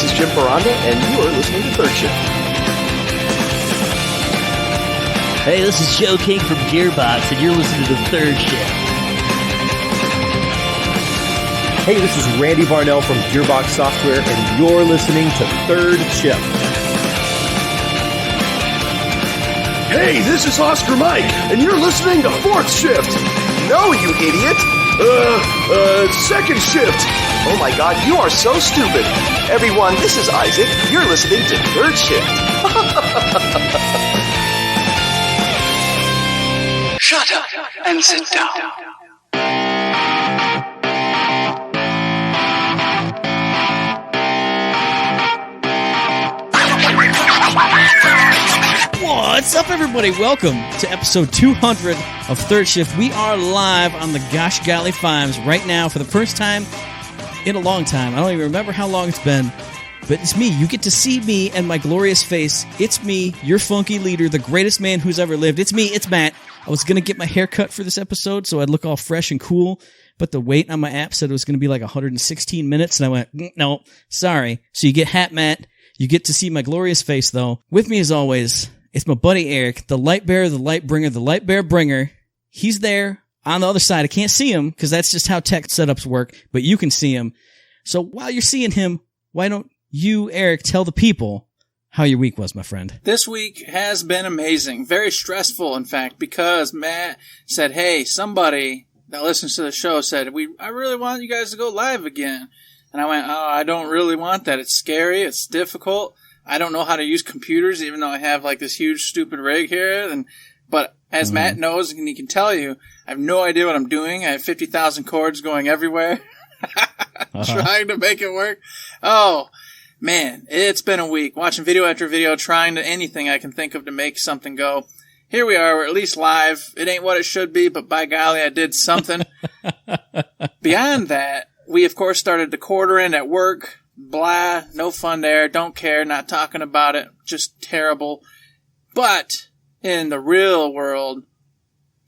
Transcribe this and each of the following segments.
this is Jim Ferranda, and you are listening to Third Shift. Hey, this is Joe King from Gearbox, and you're listening to Third Shift. Hey, this is Randy Barnell from Gearbox Software, and you're listening to Third Shift. Hey, this is Oscar Mike, and you're listening to Fourth Shift. No, you idiot. Second Shift. Oh my God, you are so stupid. Everyone, this is Isaac. You're listening to Third Shift. Shut up and sit down. What's up, everybody? Welcome to episode 200 of Third Shift. We are live on the Gosh Golly Fives right now for the first time in a long time. I don't even remember how long it's been, but it's me. You get to see me and my glorious face. It's me, your funky leader, the greatest man who's ever lived. It's me, it's Matt. I was going to get my hair cut for this episode so I'd look all fresh and cool, but the wait on my app said it was going to be like 116 minutes, and I went, no, sorry. So you get Hat Matt. You get to see my glorious face, though. With me, as always, it's my buddy Eric, the light bearer, the light bringer, the light bear bringer. He's there on the other side. I can't see him because that's just how tech setups work, but you can see him. So while you're seeing him, why don't you, Eric, tell the people how your week was, my friend? This week has been amazing. Very stressful, in fact, because Matt said, hey, somebody that listens to the show said, I really want you guys to go live again. And I went, oh, I don't really want that. It's scary. It's difficult. I don't know how to use computers, even though I have like this huge stupid rig here. But as Matt knows, and he can tell you, I have no idea what I'm doing. I have 50,000 cords going everywhere, trying to make it work. Oh, man, it's been a week. Watching video after video, trying to anything I can think of to make something go. Here we are. We're at least live. It ain't what it should be, but by golly, I did something. Beyond that, we, of course, started the quarter in at work. Blah, no fun there, don't care, not talking about it, just terrible. But in the real world,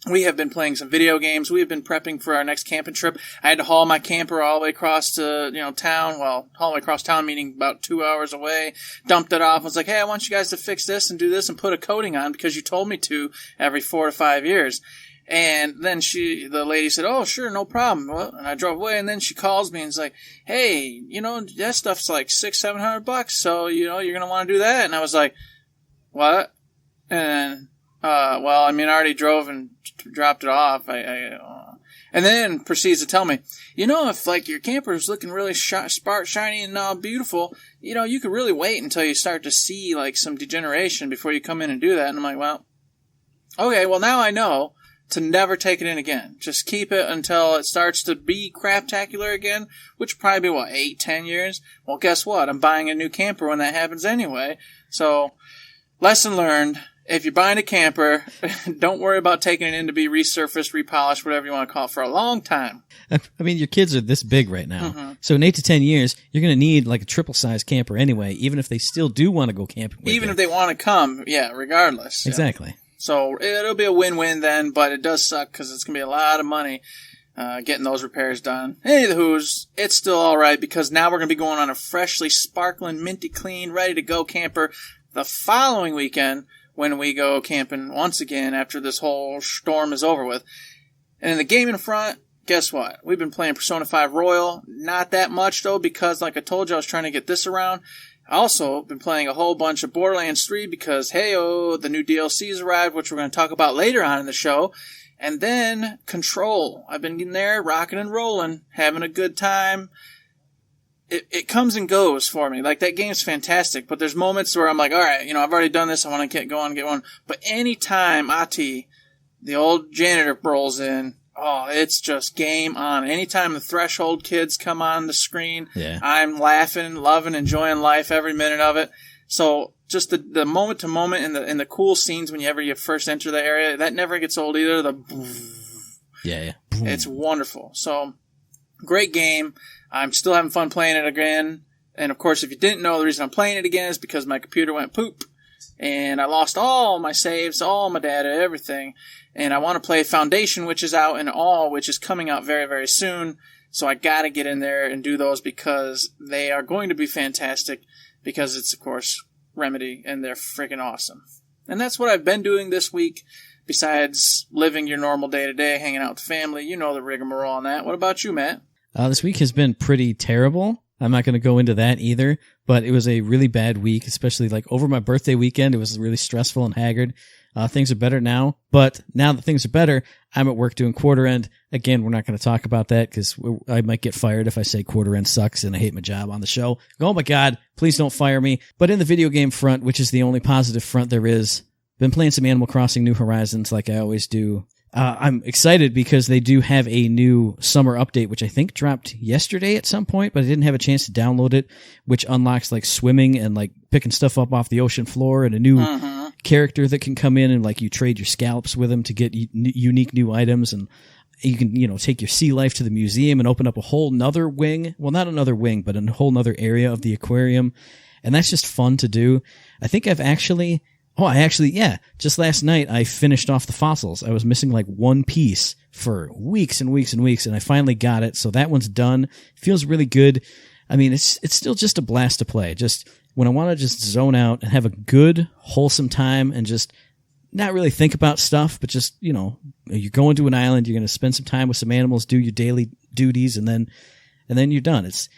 we have been playing some video games. We have been prepping for our next camping trip. I had to haul my camper all the way across to, town. Well, haul the way across town, meaning about 2 hours away. Dumped it off. I was like, hey, I want you guys to fix this and do this and put a coating on because you told me to every 4 to 5 years. And then the lady said, oh, sure, no problem. Well, and I drove away, and then she calls me and is like, hey, that stuff's like $600-700, so, you're going to want to do that. And I was like, what? And, I already drove and dropped it off. And then proceeds to tell me, if like your camper is looking really shiny and all beautiful, you could really wait until you start to see like some degeneration before you come in and do that. And I'm like, well, okay, well now I know to never take it in again. Just keep it until it starts to be craptacular again, which will probably be, 8-10 years? Well, guess what? I'm buying a new camper when that happens anyway. So, lesson learned. If you're buying a camper, don't worry about taking it in to be resurfaced, repolished, whatever you want to call it, for a long time. I mean, your kids are this big right now. So in 8 to 10 years, you're going to need like a triple-size camper anyway, even if they still do want to go camping with Even you. if they want to come, regardless. Exactly. Yeah. So it'll be a win-win then, but it does suck because it's going to be a lot of money getting those repairs done. Anywho's, it's still all right because now we're going to be going on a freshly sparkling, minty clean, ready-to-go camper the following weekend when we go camping once again after this whole storm is over with. And in the gaming front, guess what? We've been playing Persona 5 Royal. Not that much, though, because like I told you, I was trying to get this around. Also, been playing a whole bunch of Borderlands 3 because, the new DLC's arrived, which we're going to talk about later on in the show. And then, Control. I've been in there, rocking and rolling, having a good time. It comes and goes for me. Like, that game's fantastic, but there's moments where I'm like, alright, I've already done this, I want to get one. But anytime Ati, the old janitor, rolls in, it's just game on. Anytime the Threshold kids come on the screen, I'm laughing, loving, enjoying life every minute of it. So just the moment to moment in the cool scenes whenever you first enter the area, that never gets old either. It's wonderful. So great game. I'm still having fun playing it again. And of course, if you didn't know, the reason I'm playing it again is because my computer went poop. And I lost all my saves, all my data, everything. And I want to play Foundation, which is out, and All, which is coming out very, very soon. So I gotta get in there and do those because they are going to be fantastic because it's, of course, Remedy, and they're freaking awesome. And that's what I've been doing this week, besides living your normal day-to-day, hanging out with the family. You know the rigmarole on that. What about you, Matt? This week has been pretty terrible. I'm not going to go into that either, but it was a really bad week, especially like over my birthday weekend. It was really stressful and haggard. Things are better now, but now that things are better, I'm at work doing quarter end. Again, we're not going to talk about that because I might get fired if I say quarter end sucks and I hate my job on the show. Oh my God, please don't fire me. But in the video game front, which is the only positive front there is, been playing some Animal Crossing New Horizons like I always do. I'm excited because they do have a new summer update, which I think dropped yesterday at some point, but I didn't have a chance to download it, which unlocks like swimming and like picking stuff up off the ocean floor and a new character that can come in and like you trade your scallops with them to get unique new items, and you can, you know, take your sea life to the museum and open up a whole nother wing. Well, not another wing, but a whole nother area of the aquarium. And that's just fun to do. I think just last night I finished off the fossils. I was missing like one piece for weeks and weeks and weeks, and I finally got it. So that one's done. Feels really good. I mean, it's still just a blast to play. Just when I want to just zone out and have a good, wholesome time and just not really think about stuff, but just, you know, you're going to an island, you're going to spend some time with some animals, do your daily duties, and then you're done. It's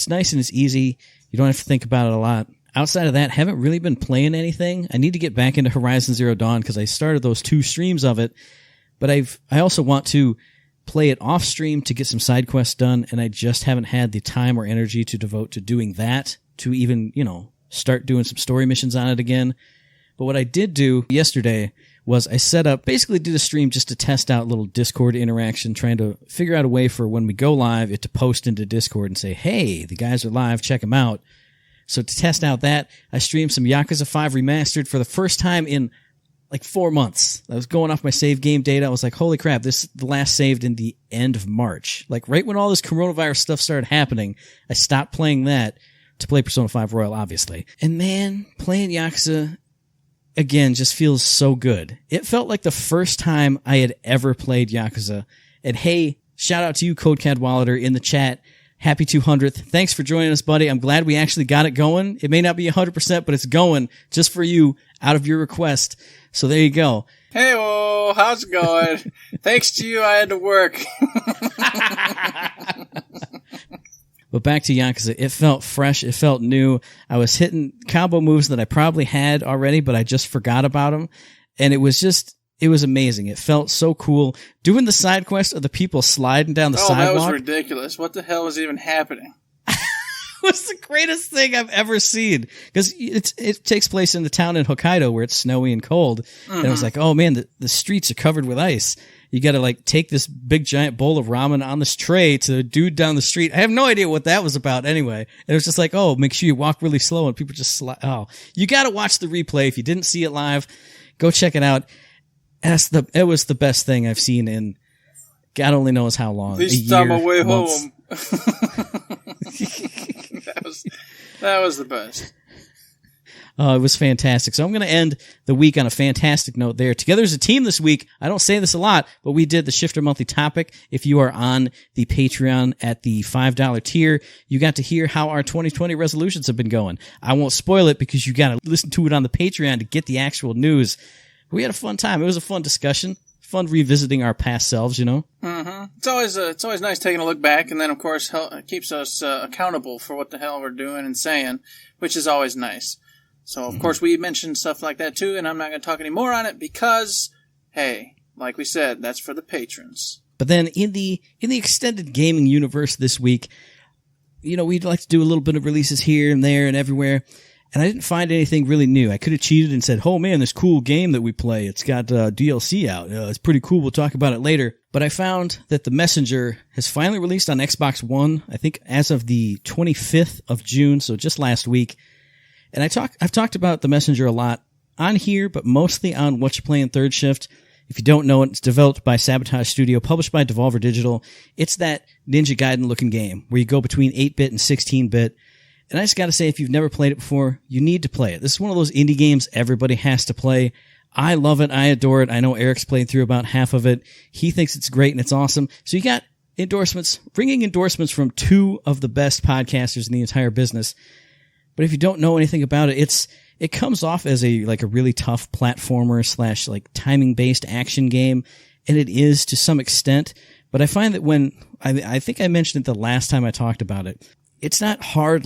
nice and it's easy. You don't have to think about it a lot. Outside of that, haven't really been playing anything. I need to get back into Horizon Zero Dawn because I started those 2 streams of it, but I also want to play it off stream to get some side quests done, and I just haven't had the time or energy to devote to doing that, to even, you know, start doing some story missions on it again. But what I did do yesterday was I basically did a stream just to test out little Discord interaction, trying to figure out a way for when we go live, it to post into Discord and say, hey, the guys are live, check them out. So to test out that, I streamed some Yakuza 5 Remastered for the first time in like 4 months. I was going off my save game data. I was like, holy crap, this is the last saved in the end of March. Like right when all this coronavirus stuff started happening, I stopped playing that to play Persona 5 Royal, obviously. And man, playing Yakuza again just feels so good. It felt like the first time I had ever played Yakuza. And hey, shout out to you, Code Cadwallader, in the chat. Happy 200th. Thanks for joining us, buddy. I'm glad we actually got it going. It may not be 100%, but it's going just for you out of your request. So there you go. Hey, how's it going? Thanks to you, I had to work. But back to Yakuza. It felt fresh. It felt new. I was hitting combo moves that I probably had already, but I just forgot about them. And it was amazing. It felt so cool. Doing the side quest of the people sliding down the sidewalk. That was ridiculous. What the hell was even happening? It was the greatest thing I've ever seen. Because it takes place in the town in Hokkaido where it's snowy and cold. Mm-hmm. And I was like, oh man, the streets are covered with ice. You gotta like take this big giant bowl of ramen on this tray to the dude down the street. I have no idea what that was about anyway. And it was just like, oh, make sure you walk really slow and people just slide. Oh, you gotta watch the replay. If you didn't see it live, go check it out. It was the best thing I've seen in God only knows how long. At least on my way home. That was the best. It was fantastic. So I'm going to end the week on a fantastic note there. Together as a team this week, I don't say this a lot, but we did the Shifter Monthly Topic. If you are on the Patreon at the $5 tier, you got to hear how our 2020 resolutions have been going. I won't spoil it because you got to listen to it on the Patreon to get the actual news. We had a fun time. It was a fun discussion. Fun revisiting our past selves, you know? Mm-hmm. It's always nice taking a look back, and then, of course, it keeps us accountable for what the hell we're doing and saying, which is always nice. So, of course, we mentioned stuff like that, too, and I'm not going to talk any more on it because, hey, like we said, that's for the patrons. But then in the extended gaming universe this week, you know, we'd like to do a little bit of releases here and there and everywhere. And I didn't find anything really new. I could have cheated and said, oh man, this cool game that we play, it's got DLC out. It's pretty cool. We'll talk about it later. But I found that The Messenger has finally released on Xbox One, I think as of the 25th of June, so just last week. And I've talked about The Messenger a lot on here, but mostly on What You Play in Third Shift. If you don't know it, it's developed by Sabotage Studio, published by Devolver Digital. It's that Ninja Gaiden looking game where you go between 8-bit and 16-bit. And I just got to say, if you've never played it before, you need to play it. This is one of those indie games everybody has to play. I love it. I adore it. I know Eric's played through about half of it. He thinks it's great and it's awesome. So you got endorsements, ringing endorsements from two of the best podcasters in the entire business. But if you don't know anything about it, it comes off as a really tough platformer / like timing based action game, and it is to some extent. But I find that when I think I mentioned it the last time I talked about it, it's not hard.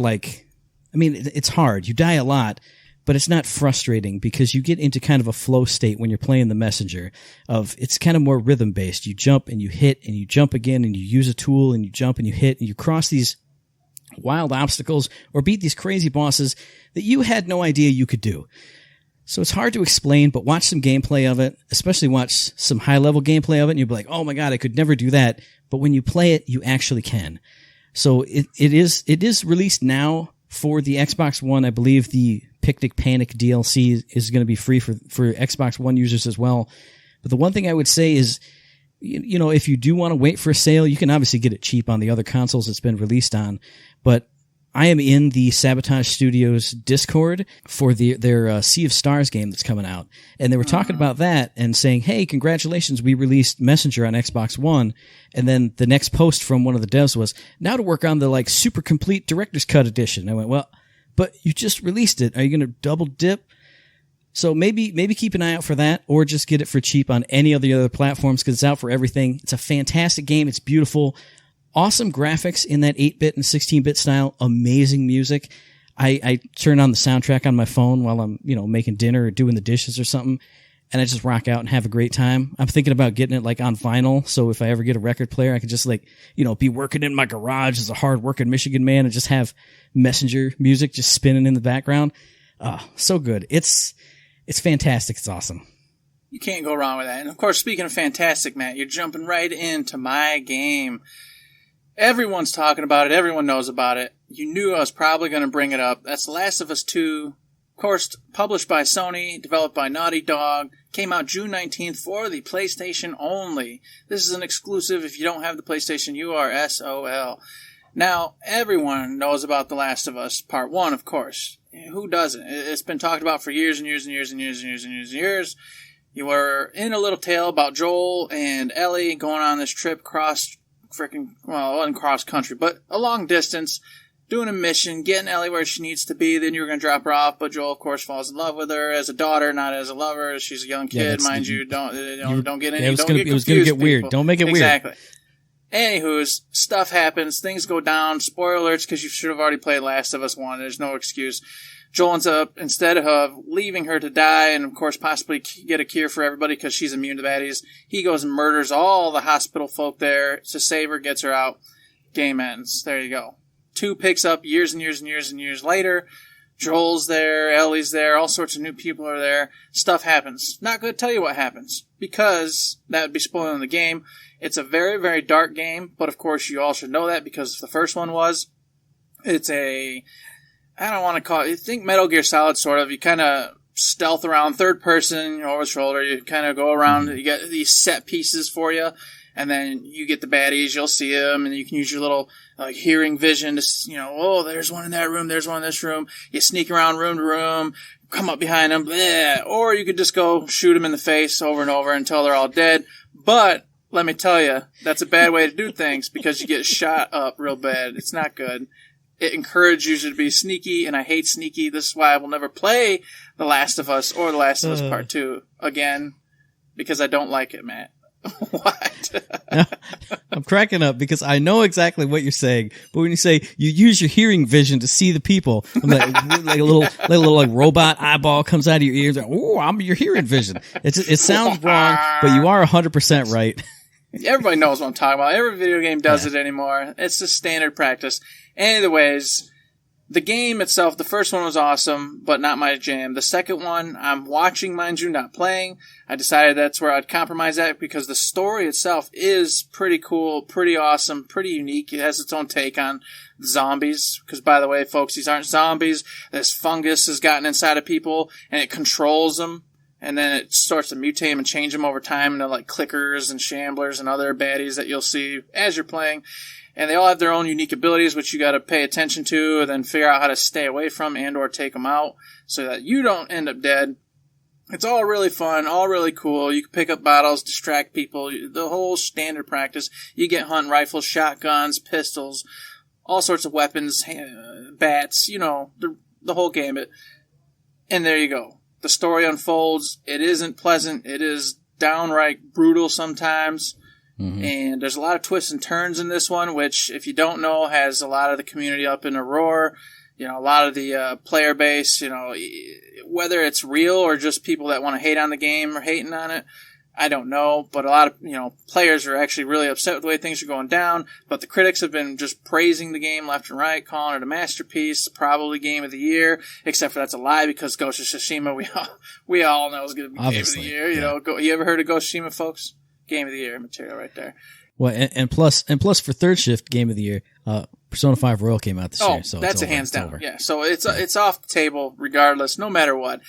It's hard. You die a lot, but it's not frustrating because you get into kind of a flow state when you're playing the messenger it's kind of more rhythm based. You jump and you hit and you jump again and you use a tool and you jump and you hit and you cross these wild obstacles or beat these crazy bosses that you had no idea you could do. So it's hard to explain, but watch some gameplay of it, especially watch some high level gameplay of it and you'll be like, oh my God, I could never do that. But when you play it, you actually can. So it is released now for the Xbox One. I believe the Picnic Panic DLC is going to be free for Xbox One users as well. But the one thing I would say is, if you do want to wait for a sale, you can obviously get it cheap on the other consoles it's been released on. But I am in the Sabotage Studios Discord for their Sea of Stars game that's coming out. And they were talking about that and saying, hey, congratulations, we released Messenger on Xbox One. And then the next post from one of the devs was, now to work on the super complete Director's Cut edition. I went, well, but you just released it. Are you going to double dip? So maybe keep an eye out for that, or just get it for cheap on any of the other platforms because it's out for everything. It's a fantastic game. It's beautiful. Awesome graphics in that 8-bit and 16-bit style. Amazing music. I turn on the soundtrack on my phone while I'm, making dinner or doing the dishes or something, and I just rock out and have a great time. I'm thinking about getting it on vinyl, so if I ever get a record player, I could just be working in my garage as a hard-working Michigan man and just have Messenger music just spinning in the background. So good. It's fantastic. It's awesome. You can't go wrong with that. And of course, speaking of fantastic, Matt, you're jumping right into my game. Everyone's talking about it. Everyone knows about it. You knew I was probably going to bring it up. That's The Last of Us 2. Of course, published by Sony, developed by Naughty Dog. Came out June 19th for the PlayStation only. This is an exclusive. If you don't have the PlayStation, you are SOL. Now, everyone knows about The Last of Us Part 1, of course. Who doesn't? It's been talked about for years and years and years and years and years and years and years. You were in a little tale about Joel and Ellie going on this trip across it wasn't cross country, but a long distance, doing a mission, getting Ellie where she needs to be. Then you were going to drop her off, but Joel, of course, falls in love with her as a daughter, not as a lover. She's a young kid, mind you. Don't get any. It was going to get weird. Don't make it weird. Exactly. Anywho's, stuff happens, things go down, spoiler alerts, because you should have already played Last of Us 1, there's no excuse. Joel ends up, instead of leaving her to die, and of course possibly get a cure for everybody because she's immune to baddies, he goes and murders all the hospital folk there to save her, gets her out, game ends. There you go. 2 picks up years and years and years and years later. Joel's there, Ellie's there, all sorts of new people are there. Stuff happens. Not going to tell you what happens, because that would be spoiling the game. It's a very, very dark game, but of course you all should know that because the first one was. It's I don't want to call it, think Metal Gear Solid sort of. You kind of stealth around, third person, over the shoulder. You kind of go around, you get these set pieces for you, and then you get the baddies, you'll see them, and you can use your little hearing vision to, oh, there's one in that room, there's one in this room. You sneak around room to room, come up behind them, bleh. Or you could just go shoot them in the face over and over until they're all dead. But let me tell you, that's a bad way to do things because you get shot up real bad. It's not good. It encourages you to be sneaky, and I hate sneaky. This is why I will never play The Last of Us or The Last of Us Part 2 again, because I don't like it, Matt. What? I'm cracking up because I know exactly what you're saying, but when you say you use your hearing vision to see the people, I'm like a little robot eyeball comes out of your ears. Oh, I'm your hearing vision. It sounds wrong, but you are 100% right. Everybody knows what I'm talking about. Every video game does it anymore. It's just standard practice. Anyways, the game itself, the first one was awesome, but not my jam. The second one, I'm watching, mind you, not playing. I decided that's where I'd compromise at because the story itself is pretty cool, pretty awesome, pretty unique. It has its own take on zombies. Because, by the way, folks, these aren't zombies. This fungus has gotten inside of people, and it controls them. And then it starts to mutate them and change them over time into like clickers and shamblers and other baddies that you'll see as you're playing. And they all have their own unique abilities, which you got to pay attention to and then figure out how to stay away from and or take them out so that you don't end up dead. It's all really fun, all really cool. You can pick up bottles, distract people, the whole standard practice. You get hunting rifles, shotguns, pistols, all sorts of weapons, bats, the whole gambit. And there you go. The story unfolds. It isn't pleasant. It is downright brutal sometimes. Mm-hmm. And there's a lot of twists and turns in this one, which, if you don't know, has a lot of the community up in a roar. A lot of the player base, whether it's real or just people that want to hate on the game or hating on it, I don't know. But a lot of, players are actually really upset with the way things are going down. But the critics have been just praising the game left and right, calling it a masterpiece, probably game of the year, except for that's a lie because Ghost of Tsushima, we all know is going to be Obviously, game of the year. You ever heard of Ghost of Tsushima, folks? Game of the year material right there. Well, and plus for third shift game of the year, Persona 5 Royal came out this year. So that's it's a over. hands It's down. over. Yeah, so it's off the table regardless, no matter what.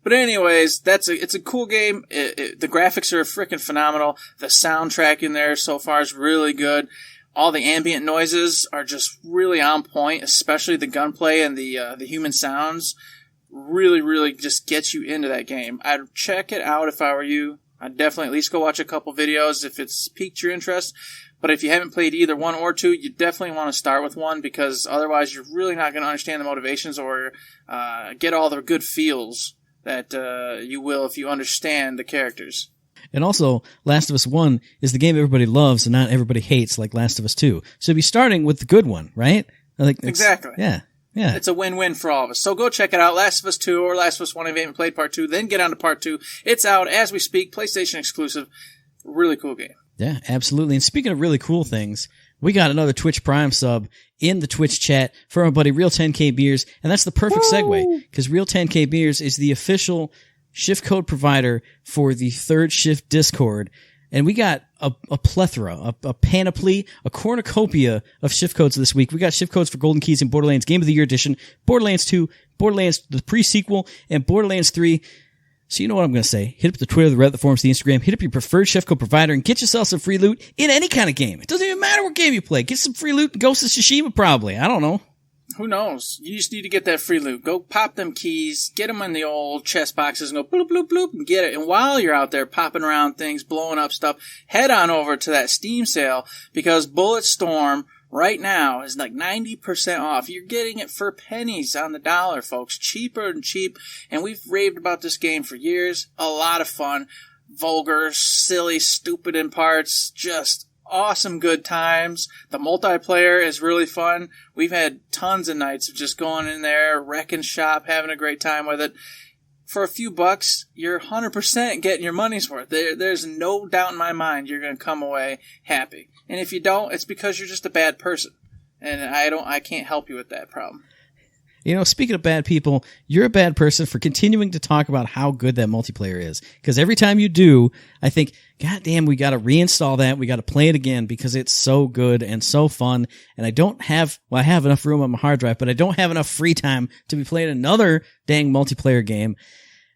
But anyways, it's a cool game. The graphics are freaking phenomenal. The soundtrack in there so far is really good. All the ambient noises are just really on point, especially the gunplay and the human sounds. Really, really just gets you into that game. I'd check it out if I were you. I'd definitely at least go watch a couple videos if it's piqued your interest. But if you haven't played either 1 or 2, you definitely want to start with 1 because otherwise you're really not going to understand the motivations or get all the good feels that you will if you understand the characters. And also, Last of Us 1 is the game everybody loves and not everybody hates like Last of Us 2. So be starting with the good one, right? Exactly. Yeah. It's a win-win for all of us. So go check it out, Last of Us 2 or Last of Us 1 if you haven't played Part 2. Then get on to Part 2. It's out as we speak, PlayStation exclusive. Really cool game. Yeah, absolutely. And speaking of really cool things, we got another Twitch Prime sub in the Twitch chat from our buddy Real 10K Beers, and that's the perfect segue, because Real 10K Beers is the official shift code provider for the Third Shift Discord, and we got a plethora, a panoply, a cornucopia of shift codes this week. We got shift codes for Golden Keys in Borderlands Game of the Year Edition, Borderlands 2, Borderlands the pre-sequel, and Borderlands 3. So you know what I'm going to say. Hit up the Twitter, the Reddit, the forums, the Instagram. Hit up your preferred shift code provider and get yourself some free loot in any kind of game. It doesn't even matter what game you play. Get some free loot in Ghost of Tsushima probably. I don't know. Who knows? You just need to get that free loot. Go pop them keys, get them in the old chest boxes and go bloop, bloop, bloop and get it. And while you're out there popping around things, blowing up stuff, head on over to that Steam sale because Bulletstorm right now is like 90% off. You're getting it for pennies on the dollar, folks. Cheaper and cheap. And we've raved about this game for years. A lot of fun. Vulgar, silly, stupid in parts. Just awesome good times. The multiplayer is really fun. We've had tons of nights of just going in there, wrecking shop, having a great time with it. For a few bucks, you're 100% getting your money's worth. There's no doubt in my mind you're going to come away happy. And if you don't, it's because you're just a bad person. And I can't help you with that problem. You know, speaking of bad people, you're a bad person for continuing to talk about how good that multiplayer is. Because every time you do, I think, God damn, we got to reinstall that. We got to play it again because it's so good and so fun. And I have enough room on my hard drive, but I don't have enough free time to be playing another dang multiplayer game.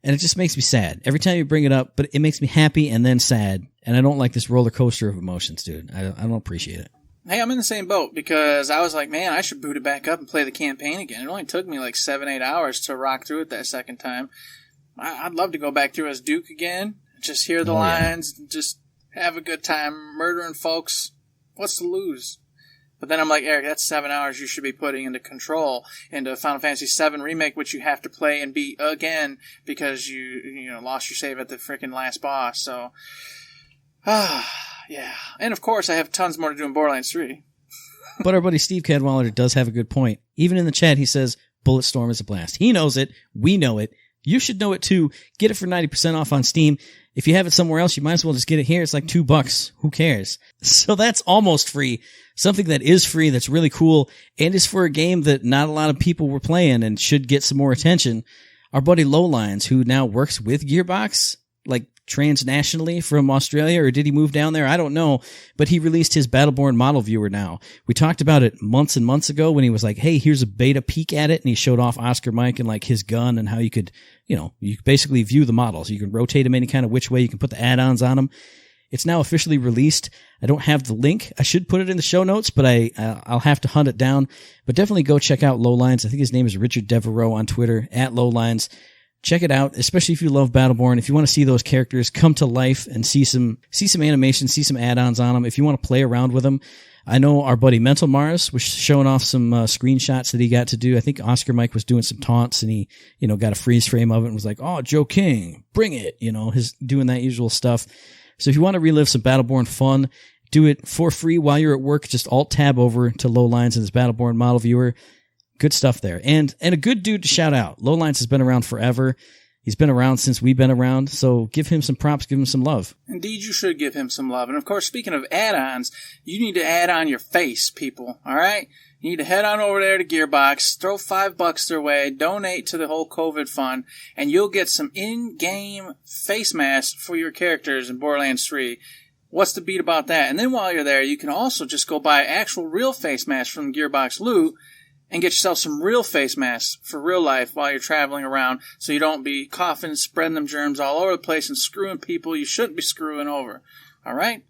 And it just makes me sad every time you bring it up, but it makes me happy and then sad. And I don't like this roller coaster of emotions, dude. I don't appreciate it. Hey, I'm in the same boat because I was like, man, I should boot it back up and play the campaign again. It only took me like 7-8 hours to rock through it that second time. I'd love to go back through as Duke again, just hear the lines, and just have a good time murdering folks. What's to lose? But then I'm like, Eric, that's 7 hours you should be putting into Control, into Final Fantasy VII Remake, which you have to play and beat again because you lost your save at the freaking last boss. So, yeah. And of course, I have tons more to do in Borderlands 3. But our buddy Steve Cadwallader does have a good point. Even in the chat, he says, Bulletstorm is a blast. He knows it. We know it. You should know it too. Get it for 90% off on Steam. If you have it somewhere else, you might as well just get it here. It's like $2. Who cares? So that's almost free. Something that is free, that's really cool, and is for a game that not a lot of people were playing and should get some more attention. Our buddy Lowlines, who now works with Gearbox, like transnationally from Australia, or did he move down there? I don't know, but he released his Battleborn model viewer now. We talked about it months and months ago when he was like, hey, here's a beta peek at it, and he showed off Oscar Mike and like his gun and how you could, you basically view the models. You can rotate them any kind of which way. You can put the add-ons on them. It's now officially released. I don't have the link. I should put it in the show notes, but I'll have to hunt it down. But definitely go check out Lowlines. I think his name is Richard Devereaux on Twitter, @Lowlines. check it out, especially if you love Battleborn. If you want to see those characters come to life and see some animation, see some add-ons on them, if you want to play around with them. I know our buddy Mental Mars was showing off some screenshots that he got to do. I think Oscar Mike was doing some taunts, and he, got a freeze frame of it and was like, "Oh, Joe King, bring it!" His doing that usual stuff. So if you want to relive some Battleborn fun, do it for free while you're at work. Just Alt-Tab over to Lowlines in his Battleborn model viewer. Good stuff there. And a good dude to shout out. Lowlines has been around forever. He's been around since we've been around, so give him some props, give him some love. Indeed, you should give him some love. And of course, speaking of add-ons, you need to add on your face, people, all right? You need to head on over there to Gearbox, throw $5 their way, donate to the whole COVID fund, and you'll get some in-game face masks for your characters in Borderlands 3. What's the beat about that? And then while you're there, you can also just go buy actual real face masks from Gearbox Loot, and get yourself some real face masks for real life while you're traveling around so you don't be coughing, spreading them germs all over the place and screwing people you shouldn't be screwing over. All right?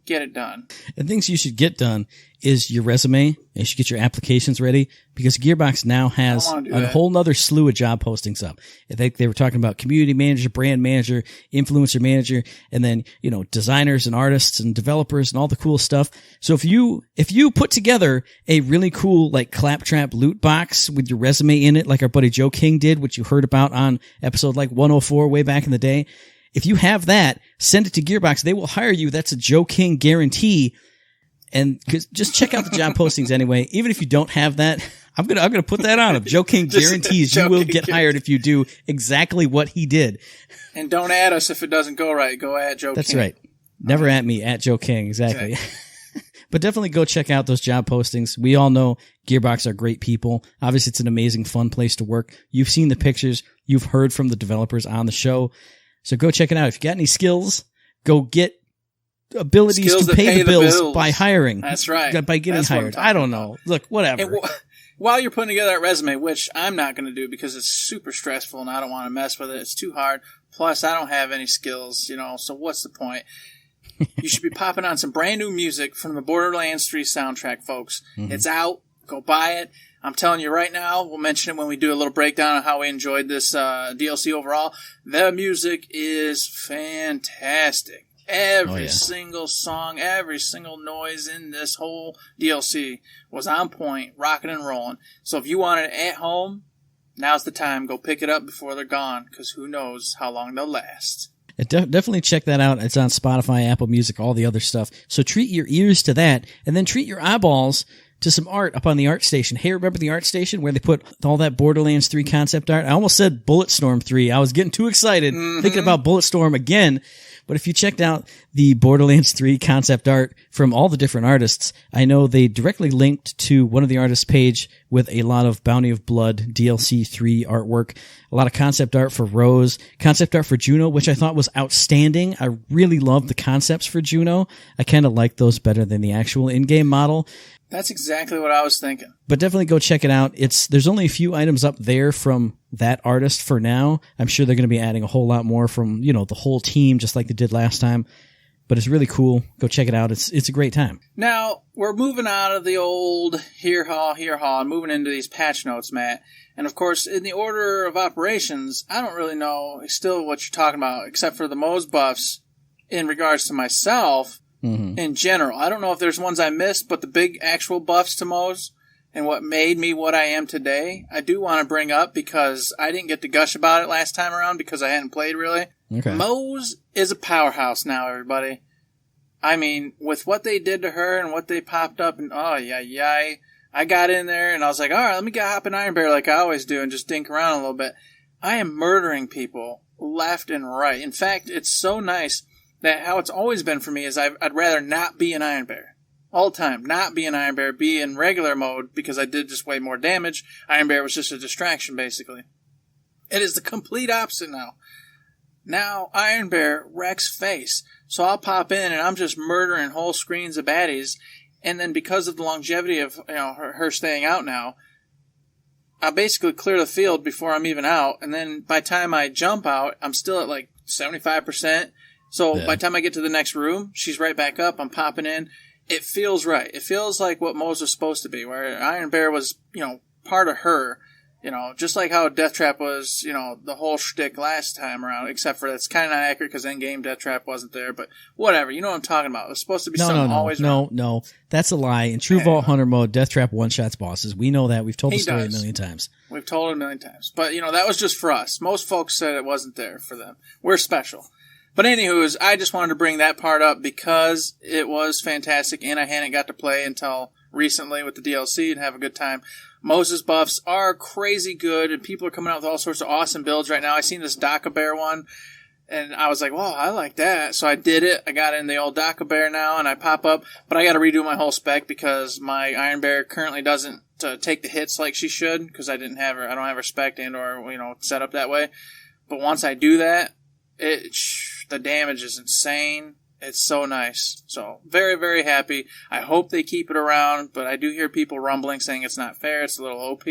Get it done. And things you should get done is your resume. You should get your applications ready because Gearbox now has a whole nother slew of job postings up. I think they were talking about community manager, brand manager, influencer manager, and then, designers and artists and developers and all the cool stuff. So if you put together a really cool, claptrap loot box with your resume in it, like our buddy Joe King did, which you heard about on episode 104 way back in the day, if you have that, send it to Gearbox. They will hire you. That's a Joe King guarantee. And just check out the job postings anyway. Even if you don't have that, I'm gonna put that on him. Joe King guarantees you will get hired if you do exactly what he did. And don't add us if it doesn't go right. Go at Joe King. That's right. Never at me, at Joe King. Exactly. But definitely go check out those job postings. We all know Gearbox are great people. Obviously, it's an amazing, fun place to work. You've seen the pictures. You've heard from the developers on the show. So go check it out. If you got any skills, go get abilities to pay the bills by hiring. That's right. By getting hired. I don't know. Look, whatever. While you're putting together that resume, which I'm not going to do because it's super stressful and I don't want to mess with it. It's too hard. Plus, I don't have any skills, so what's the point? You should be popping on some brand new music from the Borderlands 3 soundtrack, folks. Mm-hmm. It's out. Go buy it. I'm telling you right now, we'll mention it when we do a little breakdown of how we enjoyed this DLC overall. The music is fantastic. Every single song, every single noise in this whole DLC was on point, rocking and rolling. So if you want it at home, now's the time. Go pick it up before they're gone, because who knows how long they'll last. Definitely check that out. It's on Spotify, Apple Music, all the other stuff. So treat your ears to that, and then treat your eyeballs to some art up on the art station. Hey, remember the art station where they put all that Borderlands 3 concept art? I almost said Bulletstorm 3. I was getting too excited thinking about Bulletstorm again. But if you checked out the Borderlands 3 concept art from all the different artists, I know they directly linked to one of the artists' page with a lot of Bounty of Blood DLC 3 artwork, a lot of concept art for Rose, concept art for Juno, which I thought was outstanding. I really loved the concepts for Juno. I kind of like those better than the actual in-game model. That's exactly what I was thinking. But definitely go check it out. There's only a few items up there from that artist for now. I'm sure they're going to be adding a whole lot more from, the whole team, just like they did last time. But it's really cool. Go check it out. It's a great time. Now, we're moving out of the old here-haw, and moving into these patch notes, Matt. And of course, in the order of operations, I don't really know still what you're talking about, except for the Moe's buffs in regards to myself. Mm-hmm. In general. I don't know if there's ones I missed, but the big actual buffs to Moe's and what made me what I am today, I do want to bring up because I didn't get to gush about it last time around because I hadn't played really. Okay. Moe's is a powerhouse now, everybody. I mean, with what they did to her and what they popped up and I got in there and I was like, all right, let me get hop in Iron Bear like I always do and just dink around a little bit. I am murdering people left and right. In fact, it's so nice that how it's always been for me is I'd rather not be an Iron Bear. All the time. Not be an Iron Bear. Be in regular mode because I did just way more damage. Iron Bear was just a distraction, basically. It is the complete opposite now. Now, Iron Bear wrecks face. So I'll pop in and I'm just murdering whole screens of baddies. And then because of the longevity of her staying out now, I basically clear the field before I'm even out. And then by the time I jump out, I'm still at 75%. So by the time I get to the next room, she's right back up. I'm popping in. It feels right. It feels like what Moe's was supposed to be, where Iron Bear was, part of her. You know, just like how Death Trap was, you know, the whole shtick last time around, except for that's kind of not accurate because in-game Death Trap wasn't there, but whatever. You know what I'm talking about. It was supposed to be always around. No. That's a lie. In True Vault Hunter mode, Death Trap one-shots bosses. We know that. We've told the story a million times. We've told it a million times. But, you know, that was just for us. Most folks said it wasn't there for them. We're special. But anywho, I just wanted to bring that part up because it was fantastic, and I hadn't got to play until recently with the DLC and have a good time. Moses buffs are crazy good, and people are coming out with all sorts of awesome builds right now. I seen this Daka Bear one, and I was like, "Whoa, I like that!" So I did it. I got in the old Daka Bear now, and I pop up, but I got to redo my whole spec because my Iron Bear currently doesn't take the hits like she should because I don't have her spec and or set up that way. But once I do that, the damage is insane. It's so nice. So, very, very happy. I hope they keep it around, but I do hear people rumbling saying it's not fair. It's a little OP.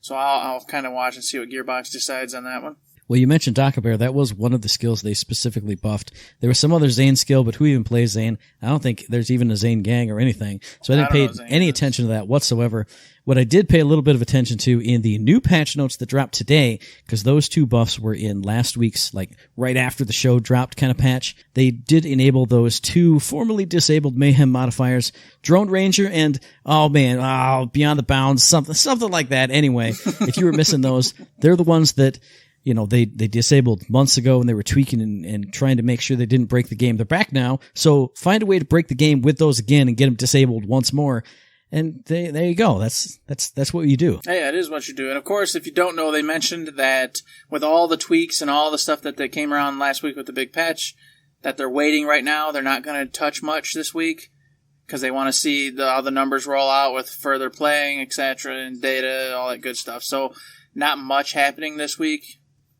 So, I'll kind of watch and see what Gearbox decides on that one. Well, you mentioned Daka Bear. That was one of the skills they specifically buffed. There was some other Zane skill, but who even plays Zane? I don't think there's even a Zane gang or anything. So I didn't pay any attention to that whatsoever. What I did pay a little bit of attention to in the new patch notes that dropped today, because those two buffs were in last week's, right after the show dropped kind of patch, they did enable those two formerly disabled Mayhem modifiers, Drone Ranger and, Beyond the Bounds, something like that. Anyway, if you were missing those, they're the ones that they disabled months ago and they were tweaking and trying to make sure they didn't break the game. They're back now, so find a way to break the game with those again and get them disabled once more. And there you go. That's what you do. Hey, it is what you do. And of course, if you don't know, they mentioned that with all the tweaks and all the stuff that came around last week with the big patch, that they're waiting right now. They're not going to touch much this week because they want to see how the numbers roll out with further playing, etc., and data, all that good stuff. So not much happening this week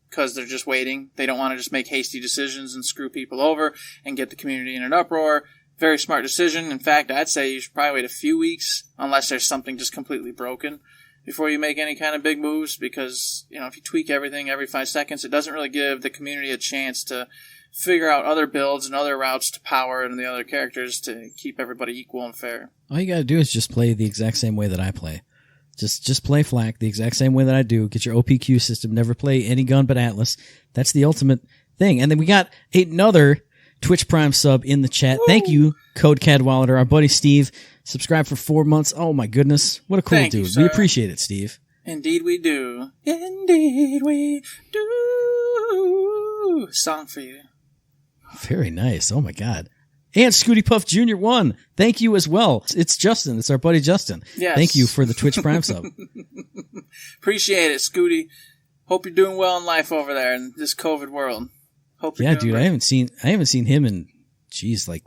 because they're just waiting. They don't want to just make hasty decisions and screw people over and get the community in an uproar. Very smart decision. In fact, I'd say you should probably wait a few weeks unless there's something just completely broken before you make any kind of big moves because, if you tweak everything every 5 seconds, it doesn't really give the community a chance to figure out other builds and other routes to power and the other characters to keep everybody equal and fair. All you gotta do is just play the exact same way that I play. Just play Flak the exact same way that I do. Get your OPQ system. Never play any gun but Atlas. That's the ultimate thing. And then we got another Twitch Prime sub in the chat. Woo! Thank you, Code Cadwallader. Our buddy Steve subscribed for 4 months. Oh my goodness. What a cool Thank dude. You, we appreciate it, Steve. Indeed we do. Indeed we do. Song for you. Very nice. Oh my God. And Scooty Puff Jr. won. Thank you as well. It's Justin. It's our buddy Justin. Yes. Thank you for the Twitch Prime sub. Appreciate it, Scooty. Hope you're doing well in life over there in this COVID world. Hope you're doing dude, great. I haven't seen him in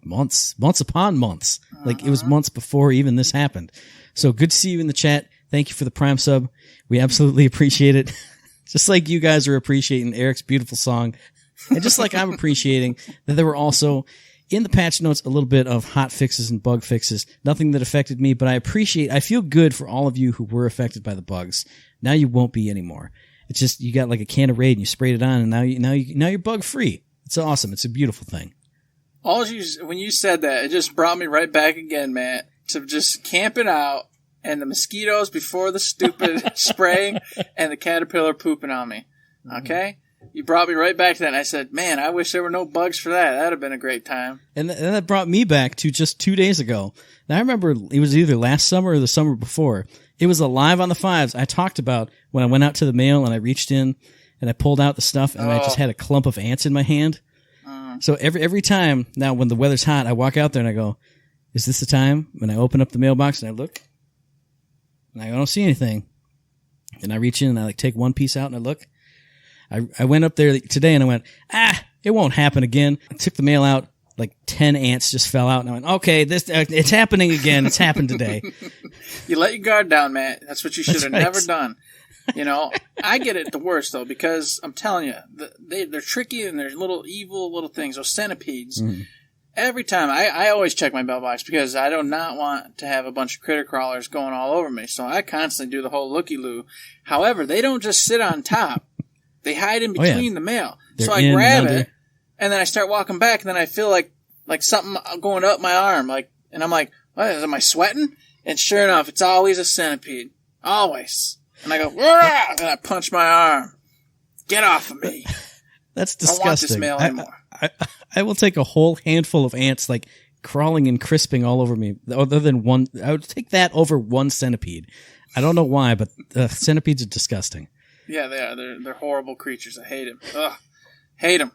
months upon months. Like it was months before even this happened. So good to see you in the chat. Thank you for the Prime sub. We absolutely appreciate it. Just like you guys are appreciating Eric's beautiful song. And just like I'm appreciating that there were also in the patch notes a little bit of hot fixes and bug fixes. Nothing that affected me, but I feel good for all of you who were affected by the bugs. Now you won't be anymore. It's just you got like a can of Raid and you sprayed it on, and now you're bug free. It's awesome. It's a beautiful thing. When you said that, it just brought me right back again, Matt, to just camping out and the mosquitoes before the stupid spraying and the caterpillar pooping on me. Okay? You brought me right back to that, and I said, man, I wish there were no bugs for that. That would have been a great time. And that brought me back to just 2 days ago. Now, I remember it was either last summer or the summer before. It was a live on the fives I talked about when I went out to the mail and I reached in and I pulled out the stuff and I just had a clump of ants in my hand. So every time now when the weather's hot, I walk out there and I go, is this the time? When I open up the mailbox and I look and I don't see anything. And I reach in and I take one piece out and I look. I went up there today and I went, it won't happen again. I took the mail out. Like 10 ants just fell out, and I went, okay, it's happening again. It's happened today. You let your guard down, Matt. That's what you should have never done. I get it the worst, though, because I'm telling you, they're tricky and they're little evil little things, those centipedes. Mm. Every time, I always check my mailbox because I do not want to have a bunch of critter crawlers going all over me, so I constantly do the whole looky-loo. However, they don't just sit on top. They hide in between the mail. So I grab it. And then I start walking back, and then I feel like something going up my arm, and I'm like, what, am I sweating? And sure enough, it's always a centipede. Always. And I go, "Wah!" And I punch my arm. Get off of me. That's I don't want this disgusting. mail anymore. I will take a whole handful of ants, like, crawling and crisping all over me. Other than one, I would take that over one centipede. I don't know why, but centipedes are disgusting. Yeah, they are. They're horrible creatures. I hate them. Ugh. Hate them.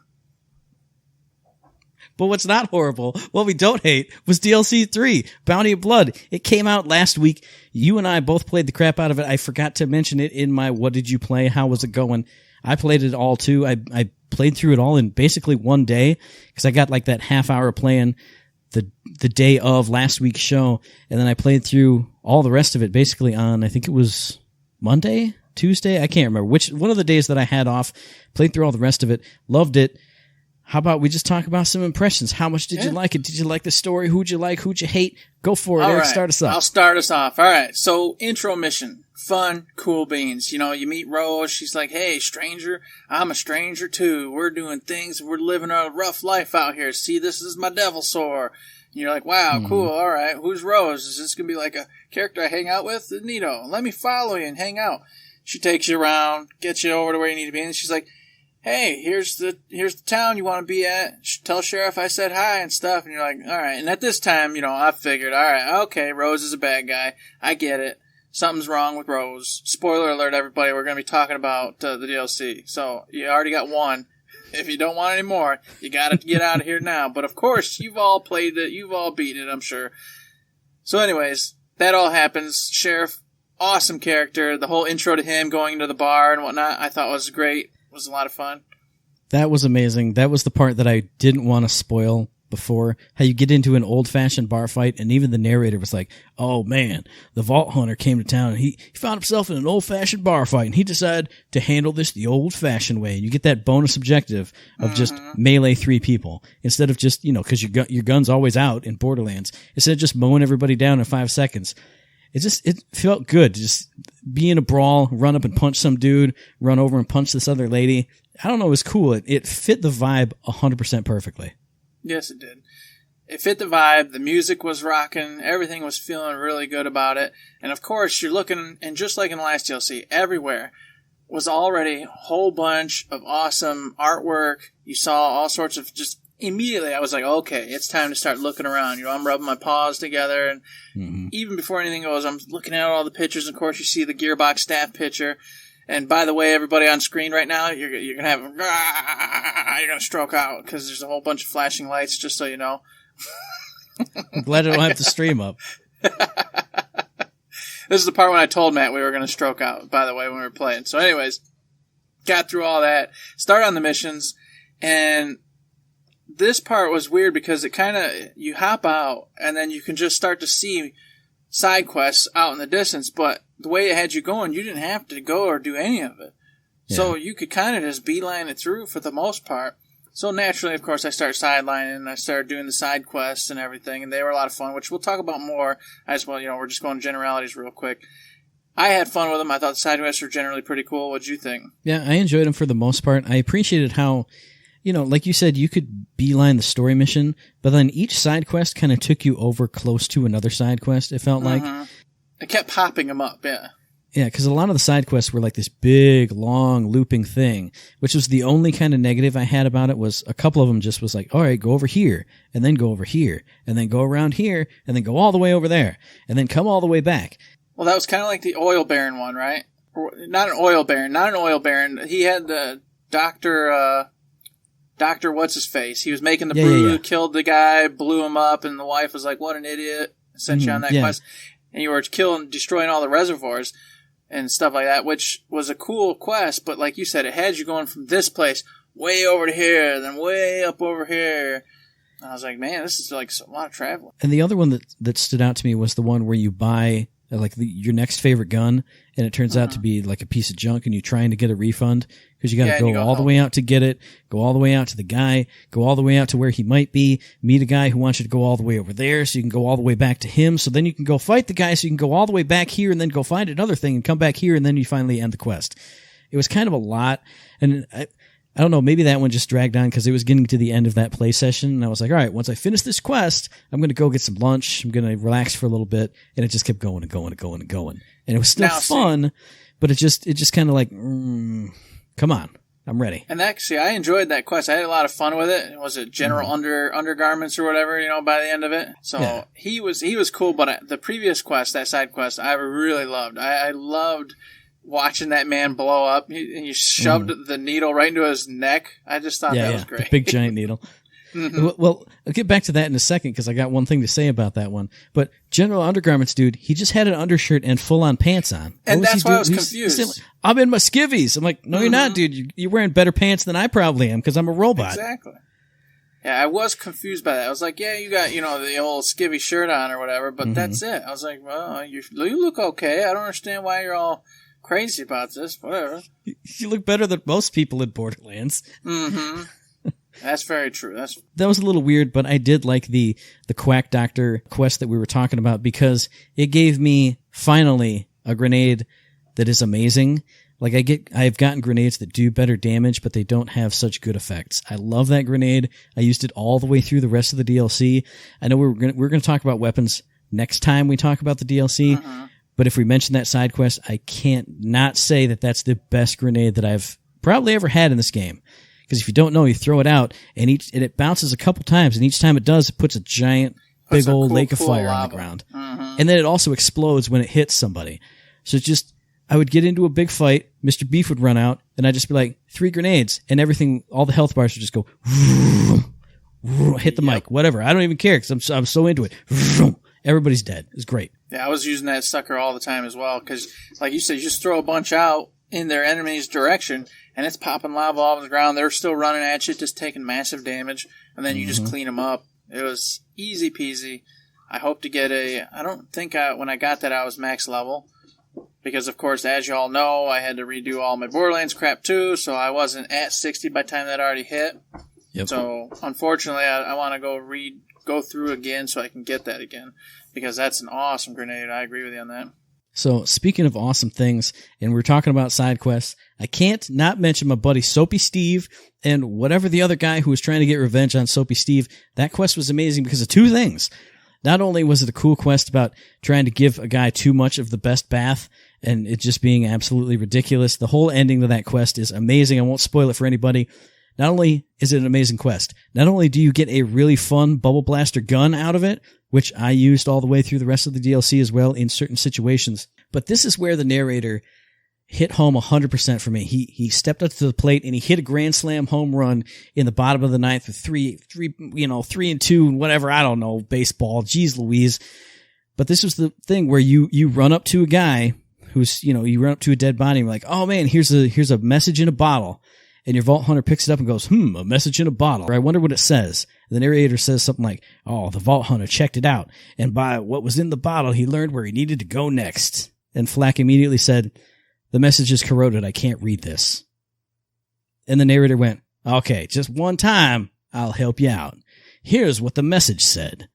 But what's not horrible, what we don't hate, was DLC 3, Bounty of Blood. It came out last week. You and I both played the crap out of it. I forgot to mention it in my what did you play, how was it going. I played it all too. I played through it all in basically one day, because I got like that half hour playing the day of last week's show, and then I played through all the rest of it basically on, I think it was Monday, Tuesday, I can't remember, which one of the days that I had off, played through all the rest of it, loved it. How about we just talk about some impressions? How much did you like it? Did you like the story? Who'd you like? Who'd you hate? Go for it, All Eric. right. Start us off. I'll start us off. All right. So, intro mission. Fun, cool beans. You know, you meet Rose. She's like, hey, stranger, I'm a stranger too. We're doing things. We're living a rough life out here. See, this is my devil sore. And you're like, wow, cool. All right. Who's Rose? Is this going to be like a character I hang out with? Neato. Let me follow you and hang out. She takes you around, gets you over to where you need to be. And she's like, hey, here's the town you want to be at. Tell Sheriff I said hi and stuff. And you're like, all right. And at this time, you know, I figured, all right, okay, Rose is a bad guy. I get it. Something's wrong with Rose. Spoiler alert, everybody. We're going to be talking about the DLC. So you already got one. If you don't want any more, you got to get out of here now. But of course, you've all played it. You've all beaten it, I'm sure. So anyways, that all happens. Sheriff, awesome character. The whole intro to him going into the bar and whatnot, I thought was great. It was a lot of fun. That was amazing. That was the part that I didn't want to spoil before. How you get into an old-fashioned bar fight, and even the narrator was like, oh man, the Vault Hunter came to town, and he found himself in an old-fashioned bar fight, and he decided to handle this the old-fashioned way. And you get that bonus objective of just melee 3 people, instead of just, you know, because your gun's always out in Borderlands, instead of just mowing everybody down in 5 seconds. It felt good to just be in a brawl, run up and punch some dude, run over and punch this other lady. I don't know, it was cool. It fit the vibe 100% perfectly. Yes, it did. It fit the vibe. The music was rocking. Everything was feeling really good about it. And of course, you're looking, and just like in the last DLC, everywhere was already a whole bunch of awesome artwork. You saw all sorts of just immediately I was like, okay, it's time to start looking around. You know, I'm rubbing my paws together, and even before anything goes, I'm looking at all the pictures. Of course, you see the Gearbox staff picture. And by the way, everybody on screen right now, you're gonna have you're gonna stroke out because there's a whole bunch of flashing lights. Just so you know. I'm glad I don't have to stream up. This is the part when I told Matt we were gonna stroke out. By the way, when we were playing. So, anyways, got through all that. Started on the missions, and this part was weird because it kind of you hop out and then you can just start to see side quests out in the distance, but the way it had you going, you didn't have to go or do any of it. Yeah. So you could kind of just beeline it through for the most part. So naturally, of course, I started sidelining and I started doing the side quests and everything, and they were a lot of fun, which we'll talk about more. We're just going generalities real quick. I had fun with them. I thought the side quests were generally pretty cool. What'd you think? Yeah, I enjoyed them for the most part. I appreciated how, you know, like you said, you could beeline the story mission, but then each side quest kind of took you over close to another side quest, it felt like. It kept popping them up, yeah. Yeah, because a lot of the side quests were like this big, long, looping thing, which was the only kind of negative I had about it. Was a couple of them just was like, all right, go over here, and then go over here, and then go around here, and then go all the way over there, and then come all the way back. Well, that was kind of like the oil baron one, right? Not an oil baron. He had the Dr. What's-His-Face. He was making the brew, killed the guy, blew him up, and the wife was like, what an idiot, sent you on that quest. And you were destroying all the reservoirs and stuff like that, which was a cool quest, but like you said, it had you going from this place way over to here, then way up over here. And I was like, man, this is like a lot of traveling. And the other one that stood out to me was the one where you buy your next favorite gun, and it turns out to be like a piece of junk, and you're trying to get a refund because you got to go all the way out to get it, go all the way out to the guy, go all the way out to where he might be, meet a guy who wants you to go all the way over there so you can go all the way back to him, so then you can go fight the guy so you can go all the way back here and then go find another thing and come back here, and then you finally end the quest. It was kind of a lot, and I don't know, maybe that one just dragged on because it was getting to the end of that play session, and I was like, all right, once I finish this quest, I'm going to go get some lunch, I'm going to relax for a little bit, and it just kept going and going and going and going. And it was still fun, but it just kind of like, come on, I'm ready. And actually, I enjoyed that quest. I had a lot of fun with it. Was it General Undergarments or whatever, by the end of it? So he was cool, but the previous quest, that side quest, I really loved. I loved watching that man blow up. And you shoved the needle right into his neck. I just thought that was great. The big giant needle. Well, I'll get back to that in a second because I got one thing to say about that one. But General Undergarments, dude, he just had an undershirt and full-on pants on. And that's why I was confused. He's saying, I'm in my skivvies. I'm like, no, you're not, dude. You're wearing better pants than I probably am because I'm a robot. Exactly. Yeah, I was confused by that. I was like, yeah, you got, the old skivvy shirt on or whatever, but that's it. I was like, well, you look okay. I don't understand why you're all crazy about this. Whatever. You look better than most people in Borderlands. Mm-hmm. That's very true. That was a little weird, but I did like the Quack Doctor quest that we were talking about because it gave me finally a grenade that is amazing. Like I've gotten grenades that do better damage, but they don't have such good effects. I love that grenade. I used it all the way through the rest of the DLC. I know we're going to talk about weapons next time we talk about the DLC. But if we mention that side quest, I can't not say that that's the best grenade that I've probably ever had in this game. Because if you don't know, you throw it out, and it bounces a couple times, and each time it does, it puts a giant, big old lake of fire on the ground. And then it also explodes when it hits somebody. So it's just, I would get into a big fight, Mr. Beef would run out, and I'd just be like, 3 grenades, and everything, all the health bars would just go, hit the mic, whatever. I don't even care, because I'm so into it. Everybody's dead. It's great. Yeah, I was using that sucker all the time as well, because, like you said, you just throw a bunch out in their enemy's direction, and it's popping lava all over the ground. They're still running at you, just taking massive damage, and then you just clean them up. It was easy peasy. I hope to get I don't think when I got that I was max level, because of course, as you all know, I had to redo all my Borderlands crap too, so I wasn't at 60 by the time that already hit. Yep. So, unfortunately, I want to go through again so I can get that again, because that's an awesome grenade. I agree with you on that. So, speaking of awesome things, and we're talking about side quests, I can't not mention my buddy Soapy Steve and whatever the other guy who was trying to get revenge on Soapy Steve. That quest was amazing because of 2 things. Not only was it a cool quest about trying to give a guy too much of the best bath and it just being absolutely ridiculous, the whole ending of that quest is amazing. I won't spoil it for anybody. Not only is it an amazing quest, not only do you get a really fun bubble blaster gun out of it, which I used all the way through the rest of the DLC as well in certain situations, but this is where the narrator hit home 100% for me. He stepped up to the plate and he hit a grand slam home run in the bottom of the 9th with 3 and 2 and whatever, I don't know, baseball, geez Louise. But this was the thing where you run up to a guy who's, you run up to a dead body and you're like, oh man, here's a message in a bottle. And your Vault Hunter picks it up and goes, a message in a bottle. I wonder what it says. And the narrator says something like, oh, the Vault Hunter checked it out, and by what was in the bottle, he learned where he needed to go next. And Flack immediately said, the message is corroded, I can't read this. And the narrator went, okay, just one time, I'll help you out. Here's what the message said.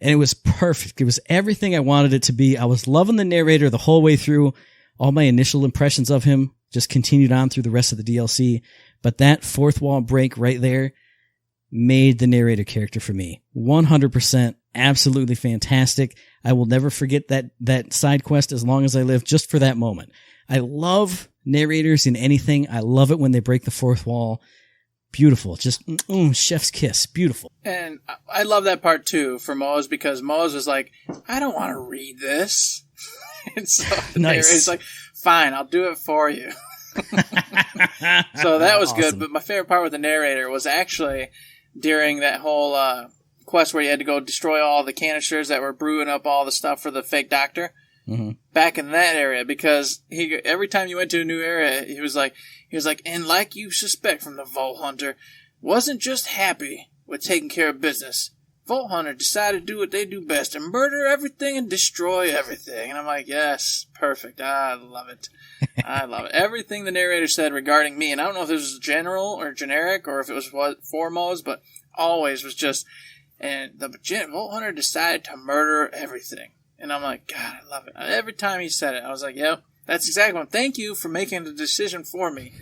And it was perfect. It was everything I wanted it to be. I was loving the narrator the whole way through. All my initial impressions of him just continued on through the rest of the DLC. But that fourth wall break right there made the narrator character for me. 100% absolutely fantastic. I will never forget that side quest as long as I live, just for that moment. I love narrators in anything. I love it when they break the fourth wall. Beautiful. Just, chef's kiss. Beautiful. And I love that part too for Moz, because Moz was like, I don't want to read this. And so the narrator's like, fine, I'll do it for you. So that was awesome. Good. But my favorite part with the narrator was actually during that whole quest where you had to go destroy all the canisters that were brewing up all the stuff for the fake doctor. Mm-hmm. Back in that area, because every time you went to a new area, he was like, and like you suspect from the Vault Hunter, wasn't just happy with taking care of business. Vault Hunter decided to do what they do best and murder everything and destroy everything. And I'm like, yes, perfect. I love it. I love it. Everything the narrator said regarding me, and I don't know if this was general or generic or if it was foremost, but always was just, and the Vault Hunter decided to murder everything. And I'm like, God, I love it. Every time he said it, I was like, yep, that's exactly what. Thank you for making the decision for me,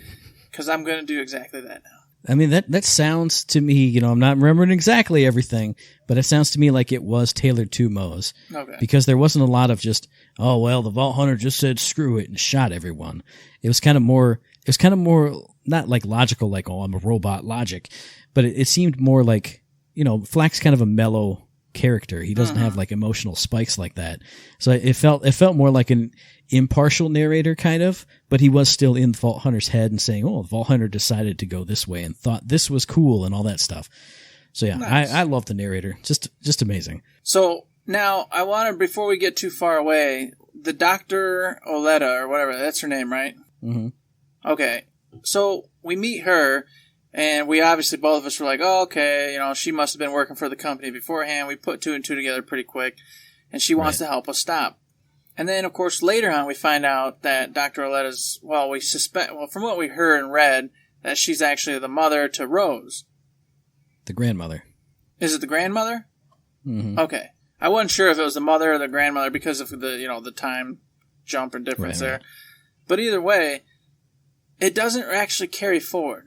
because I'm going to do exactly that now. I mean, that sounds to me, I'm not remembering exactly everything, but it sounds to me like it was tailored to Moe's. Okay. Because there wasn't a lot of just, oh, well, the Vault Hunter just said screw it and shot everyone. It was kind of more, not like logical, like, oh, I'm a robot logic, but it seemed more like, Flack's kind of a mellow character. He doesn't have like emotional spikes like that. So it felt more like an impartial narrator kind of, but he was still in the Vault Hunter's head and saying, oh, the Vault Hunter decided to go this way and thought this was cool and all that stuff. So yeah, nice. I love the narrator. Just amazing. So now I wanted, before we get too far away, the Dr. Oleta or whatever, that's her name, right? Mm-hmm. Okay. So we meet her, and we obviously, both of us were like, oh, okay, she must have been working for the company beforehand. We put two and two together pretty quick, and she wants to help us stop. And then, of course, later on, we find out that Dr. Oleta's, from what we heard and read, that she's actually the mother to Rose. The grandmother. Is it the grandmother? Mm-hmm. Okay. I wasn't sure if it was the mother or the grandmother because of the time jump and difference there. Right. But either way, it doesn't actually carry forward.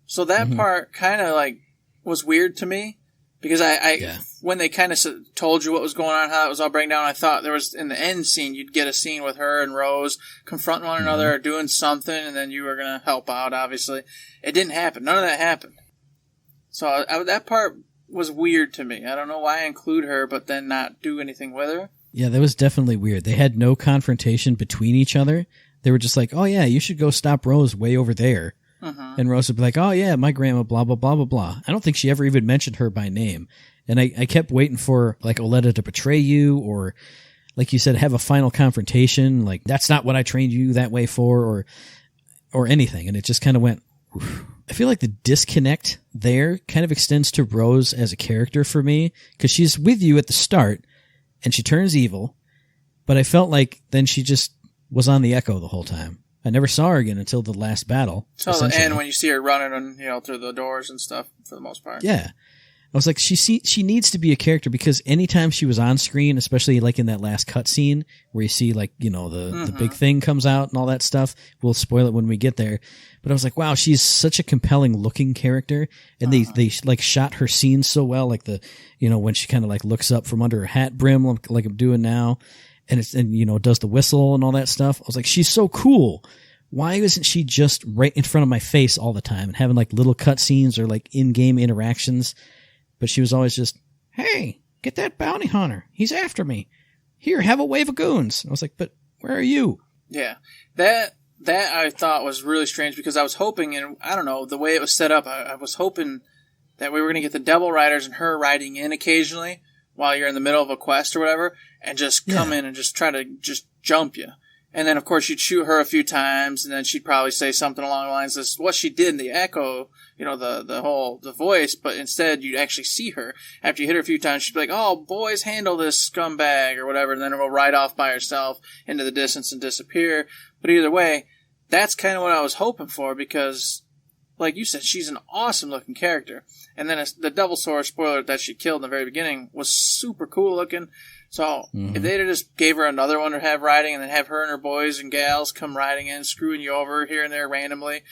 So that part kind of like was weird to me because I when they kind of told you what was going on, how it was all breaking down, I thought there was, in the end scene, you'd get a scene with her and Rose confronting one another or doing something, and then you were going to help out, obviously. It didn't happen. None of that happened. So that part was weird to me. I don't know why I include her, but then not do anything with her. Yeah, that was definitely weird. They had no confrontation between each other. They were just like, oh yeah, you should go stop Rose way over there. And Rose would be like, oh yeah, my grandma, blah, blah, blah, blah, blah. I don't think she ever even mentioned her by name. And I kept waiting for like Oleta to betray you, or like you said, have a final confrontation. Like, that's not what I trained you that way for, or anything. And it just kind of went, whew. I feel like the disconnect there kind of extends to Rose as a character for me, because she's with you at the start and she turns evil, but I felt like then she just was on the Echo the whole time. I never saw her again until the last battle. So the end, when you see her running and through the doors and stuff, for the most part. Yeah, I was like, she needs to be a character, because anytime she was on screen, especially like in that last cutscene where you see like the big thing comes out and all that stuff. We'll spoil it when we get there. But I was like, wow, she's such a compelling looking character, and they like shot her scenes so well, like when she kind of like looks up from under her hat brim, like I'm doing now. And does the whistle and all that stuff. I was like, she's so cool. Why isn't she just right in front of my face all the time and having like little cutscenes or like in-game interactions? But she was always just, hey, get that bounty hunter. He's after me. Here, have a wave of goons. I was like, but where are you? Yeah, that I thought was really strange, because I was hoping, and I don't know, the way it was set up, I was hoping that we were going to get the Devil Riders and her riding in occasionally while you're in the middle of a quest or whatever, and just come in and just try to just jump you. And then, of course, you'd shoot her a few times, and then she'd probably say something along the lines of what she did in the Echo, the voice, but instead you'd actually see her. After you hit her a few times, she'd be like, oh, boys, handle this scumbag, or whatever, and then it'll ride off by herself into the distance and disappear. But either way, that's kind of what I was hoping for, because, like you said, she's an awesome-looking character. And then the Devil Sword, spoiler, that she killed in the very beginning was super cool looking. So if they'd have just gave her another one to have riding, and then have her and her boys and gals come riding in, screwing you over here and there randomly,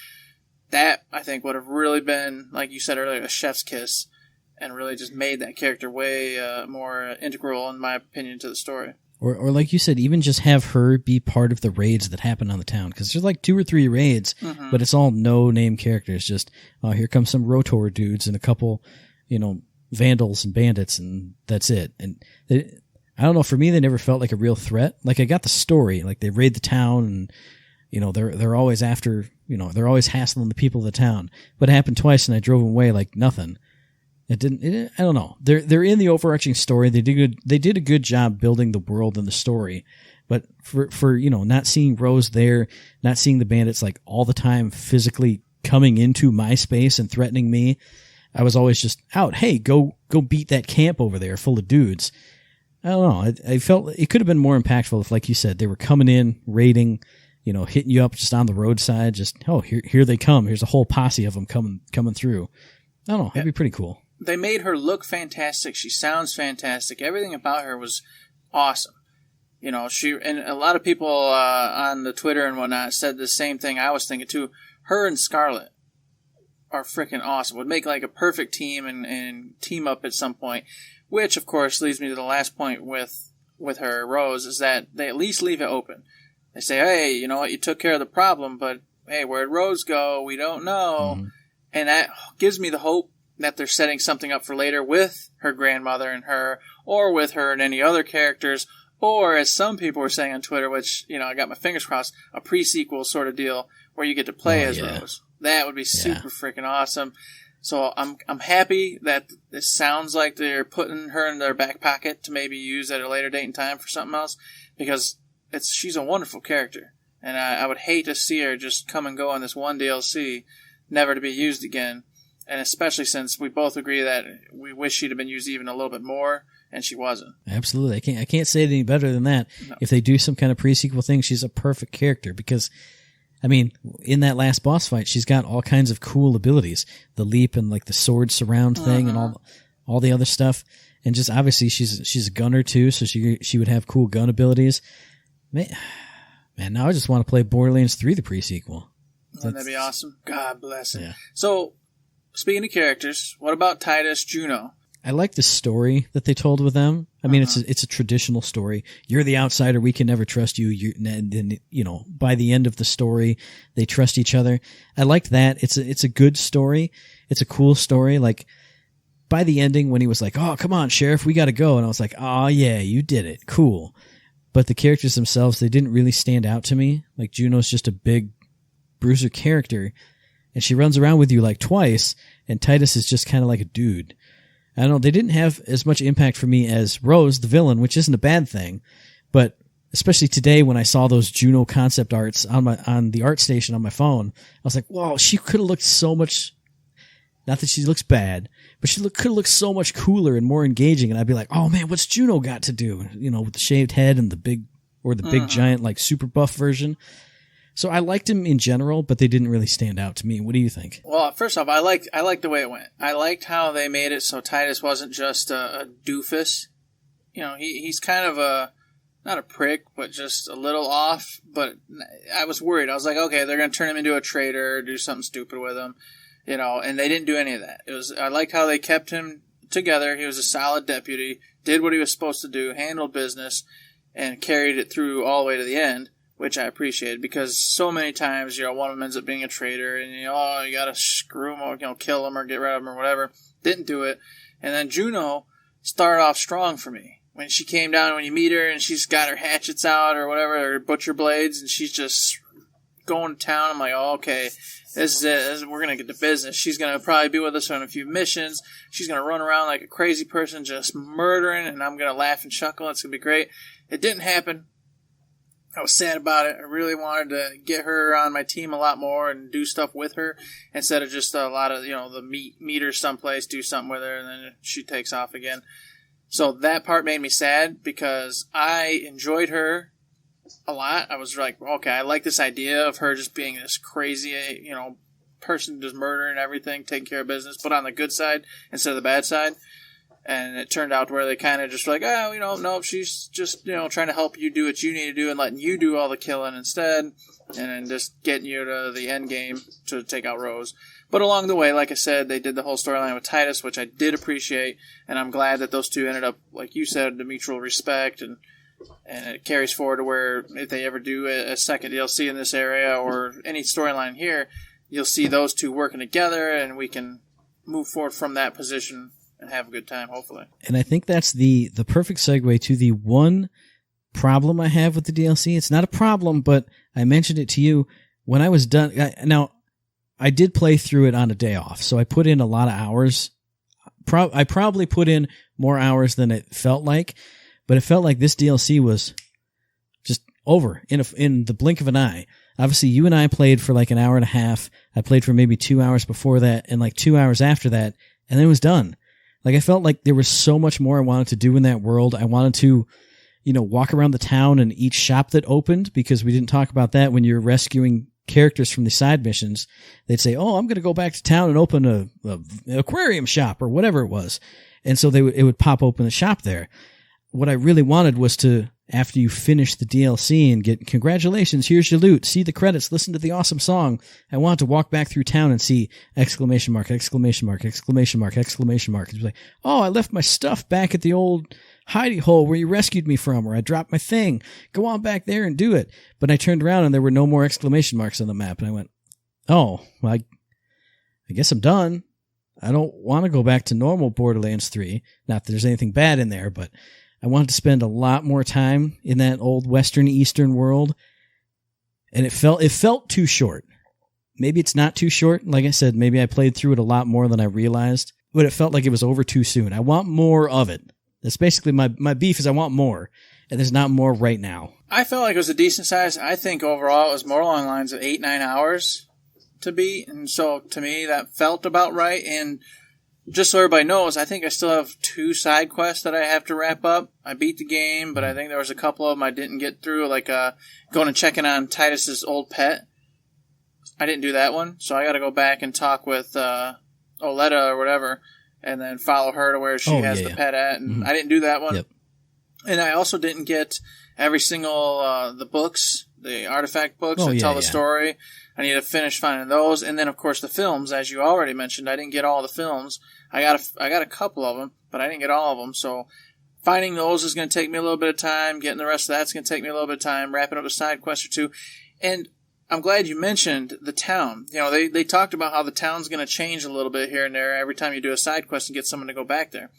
that, I think, would have really been, like you said earlier, a chef's kiss, and really just made that character way more integral, in my opinion, to the story. Or like you said, even just have her be part of the raids that happen on the town. Because there's like 2 or 3 raids, but it's all no-name characters. Just, oh, here comes some Rotor dudes and a couple, vandals and bandits, and that's it. And I don't know, for me, they never felt like a real threat. Like, I got the story. Like, they raid the town, and, they're always after, they're always hassling the people of the town. But it happened twice, and I drove them away like nothing. I don't know. They're in the overarching story. They did a good job building the world and the story. But for not seeing Rose there, not seeing the bandits like all the time physically coming into my space and threatening me, I was always just out. Hey, go beat that camp over there full of dudes. I don't know. I felt it could have been more impactful if, like you said, they were coming in, raiding, hitting you up just on the roadside. Just, oh, here they come. Here's a whole posse of them coming through. I don't know. That'd be pretty cool. They made her look fantastic. She sounds fantastic. Everything about her was awesome. And a lot of people on the Twitter and whatnot said the same thing I was thinking too. Her and Scarlet are freaking awesome. Would make like a perfect team and team up at some point. Which, of course, leads me to the last point with her, Rose, is that they at least leave it open. They say, hey, you know what, you took care of the problem, but hey, where'd Rose go? We don't know. Mm-hmm. And that gives me the hope that they're setting something up for later with her grandmother and her, or with her and any other characters, or as some people were saying on Twitter, which, you know, I got my fingers crossed, a pre-sequel sort of deal where you get to play as Rose. That would be super freaking awesome. So I'm happy that this sounds like they're putting her in their back pocket to maybe use at a later date and time for something else, because she's a wonderful character. And I would hate to see her just come and go on this one DLC, never to be used again. And especially since we both agree that we wish she'd have been used even a little bit more, and she wasn't. Absolutely. I can't say it any better than that. No. If they do some kind of pre-sequel thing, she's a perfect character because, I mean, in that last boss fight, she's got all kinds of cool abilities. The leap and like the sword surround thing and all the other stuff. And just obviously she's a gunner too, so she would have cool gun abilities. Man, now I just want to play Borderlands 3, the pre-sequel. Wouldn't that be awesome? God bless it. Yeah. So, speaking of characters, what about Titus Juno? I like the story that they told with them. I mean, it's a traditional story. You're the outsider. We can never trust you. And you know, by the end of the story, they trust each other. I liked that. It's a good story. It's a cool story. Like, by the ending, when he was like, "Oh, come on, Sheriff, we got to go," and I was like, "Oh yeah, you did it. Cool." But the characters themselves, they didn't really stand out to me. Like, Juno's just a big bruiser character, and she runs around with you like twice, and Titus is just kind of like a dude. I don't know, they didn't have as much impact for me as Rose, the villain, which isn't a bad thing, but especially today when I saw those Juno concept arts on the art station on my phone, I was like, whoa, she could have looked so much, not that she looks bad, but she could have looked so much cooler and more engaging, and I'd be like, oh man, what's Juno got to do? You know, with the shaved head and the big giant, like, super buff version. So I liked him in general, but they didn't really stand out to me. What do you think? Well, first off, I liked the way it went. I liked how they made it so Titus wasn't just a doofus. You know, he's kind of not a prick, but just a little off. But I was worried. I was like, okay, they're going to turn him into a traitor or do something stupid with him. You know, and they didn't do any of that. I liked how they kept him together. He was a solid deputy, did what he was supposed to do, handled business, and carried it through all the way to the end, which I appreciated, because so many times, you know, one of them ends up being a traitor, and, you know, you gotta screw him or, you know, kill him or get rid of him or whatever. Didn't do it. And then Juno started off strong for me. When she came down, when you meet her, and she's got her hatchets out or whatever, or butcher blades, and she's just going to town, I'm like, oh, okay, this is it. We're going to get to business. She's going to probably be with us on a few missions. She's going to run around like a crazy person just murdering, and I'm going to laugh and chuckle. It's going to be great. It didn't happen. I was sad about it. I really wanted to get her on my team a lot more and do stuff with her instead of just a lot of, you know, the meet her someplace, do something with her, and then she takes off again. So that part made me sad because I enjoyed her a lot. I was like, okay, I like this idea of her just being this crazy, you know, person just murdering everything, taking care of business, but on the good side instead of the bad side. And it turned out where they kind of just were like, oh, you know, nope, she's just, you know, trying to help you do what you need to do and letting you do all the killing instead, and then just getting you to the end game to take out Rose. But along the way, like I said, they did the whole storyline with Titus, which I did appreciate, and I'm glad that those two ended up, like you said, the mutual respect, and it carries forward to where if they ever do a second DLC in this area or any storyline here, you'll see those two working together, and we can move forward from that position and have a good time, hopefully. And I think that's the perfect segue to the one problem I have with the DLC. It's not a problem, but I mentioned it to you when I was done. Now, I did play through it on a day off, so I put in a lot of hours. I probably put in more hours than it felt like, but it felt like this DLC was just over in the blink of an eye. Obviously, you and I played for like an hour and a half. I played for maybe 2 hours before that and like 2 hours after that, and then it was done. Like, I felt like there was so much more I wanted to do in that world. I wanted to, you know, walk around the town and each shop that opened, because we didn't talk about that when you're rescuing characters from the side missions. They'd say, oh, I'm going to go back to town and open a aquarium shop or whatever it was. And so it would pop open a shop there. what I really wanted was to, after you finish the DLC and get, congratulations, here's your loot, see the credits, listen to the awesome song, I wanted to walk back through town and see exclamation mark, exclamation mark, exclamation mark, exclamation mark. It was like, oh, I left my stuff back at the old hidey hole where you rescued me from, or I dropped my thing. Go on back there and do it. But I turned around and there were no more exclamation marks on the map, and I went, oh, well, I guess I'm done. I don't want to go back to normal Borderlands 3. Not that there's anything bad in there, but I wanted to spend a lot more time in that old western eastern world, and it felt too short. Maybe it's not too short. Like I said, maybe I played through it a lot more than I realized, but it felt like it was over too soon. I want more of it. That's basically my beef, is I want more, and there's not more right now. I felt like it was a decent size. I think overall it was more along the lines of 8-9 hours to beat, and so to me that felt about right. And just so everybody knows, I think I still have 2 side quests that I have to wrap up. I beat the game, but I think there was a couple of them I didn't get through, like going and checking on Titus's old pet. I didn't do that one, so I got to go back and talk with Oleta or whatever, and then follow her to where she has the pet at. And I didn't do that one. Yep. And I also didn't get every single the books, the artifact books that tell the story. I need to finish finding those, and then of course the films, as you already mentioned. I didn't get all the films. I got a couple of them, but I didn't get all of them. So finding those is going to take me a little bit of time. Getting the rest of that's going to take me a little bit of time. Wrapping up a side quest or 2, and I'm glad you mentioned the town. You know, they talked about how the town's going to change a little bit here and there every time you do a side quest and get someone to go back there.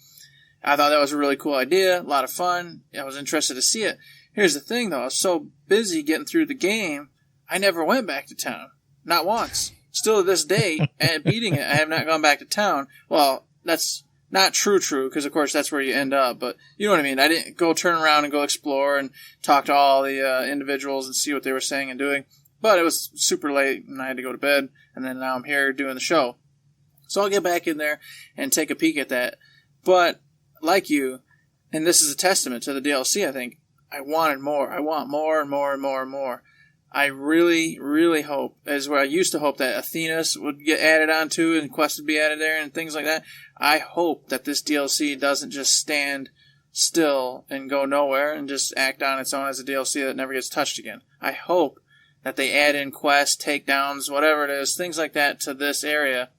I thought that was a really cool idea, a lot of fun. I was interested to see it. Here's the thing, though. I was so busy getting through the game, I never went back to town. Not once. Still to this day, and beating it, I have not gone back to town. Well, that's not true, because of course that's where you end up, but you know what I mean. I didn't go turn around and go explore and talk to all the individuals and see what they were saying and doing. But it was super late, and I had to go to bed, and then now I'm here doing the show. So I'll get back in there and take a peek at that. But, like you, and this is a testament to the DLC, I think, I wanted more. I want more and more and more and more. I really, really hope, as where I used to hope, that Athena's would get added onto and quests would be added there and things like that. I hope that this DLC doesn't just stand still and go nowhere and just act on its own as a DLC that never gets touched again. I hope that they add in quests, takedowns, whatever it is, things like that to this area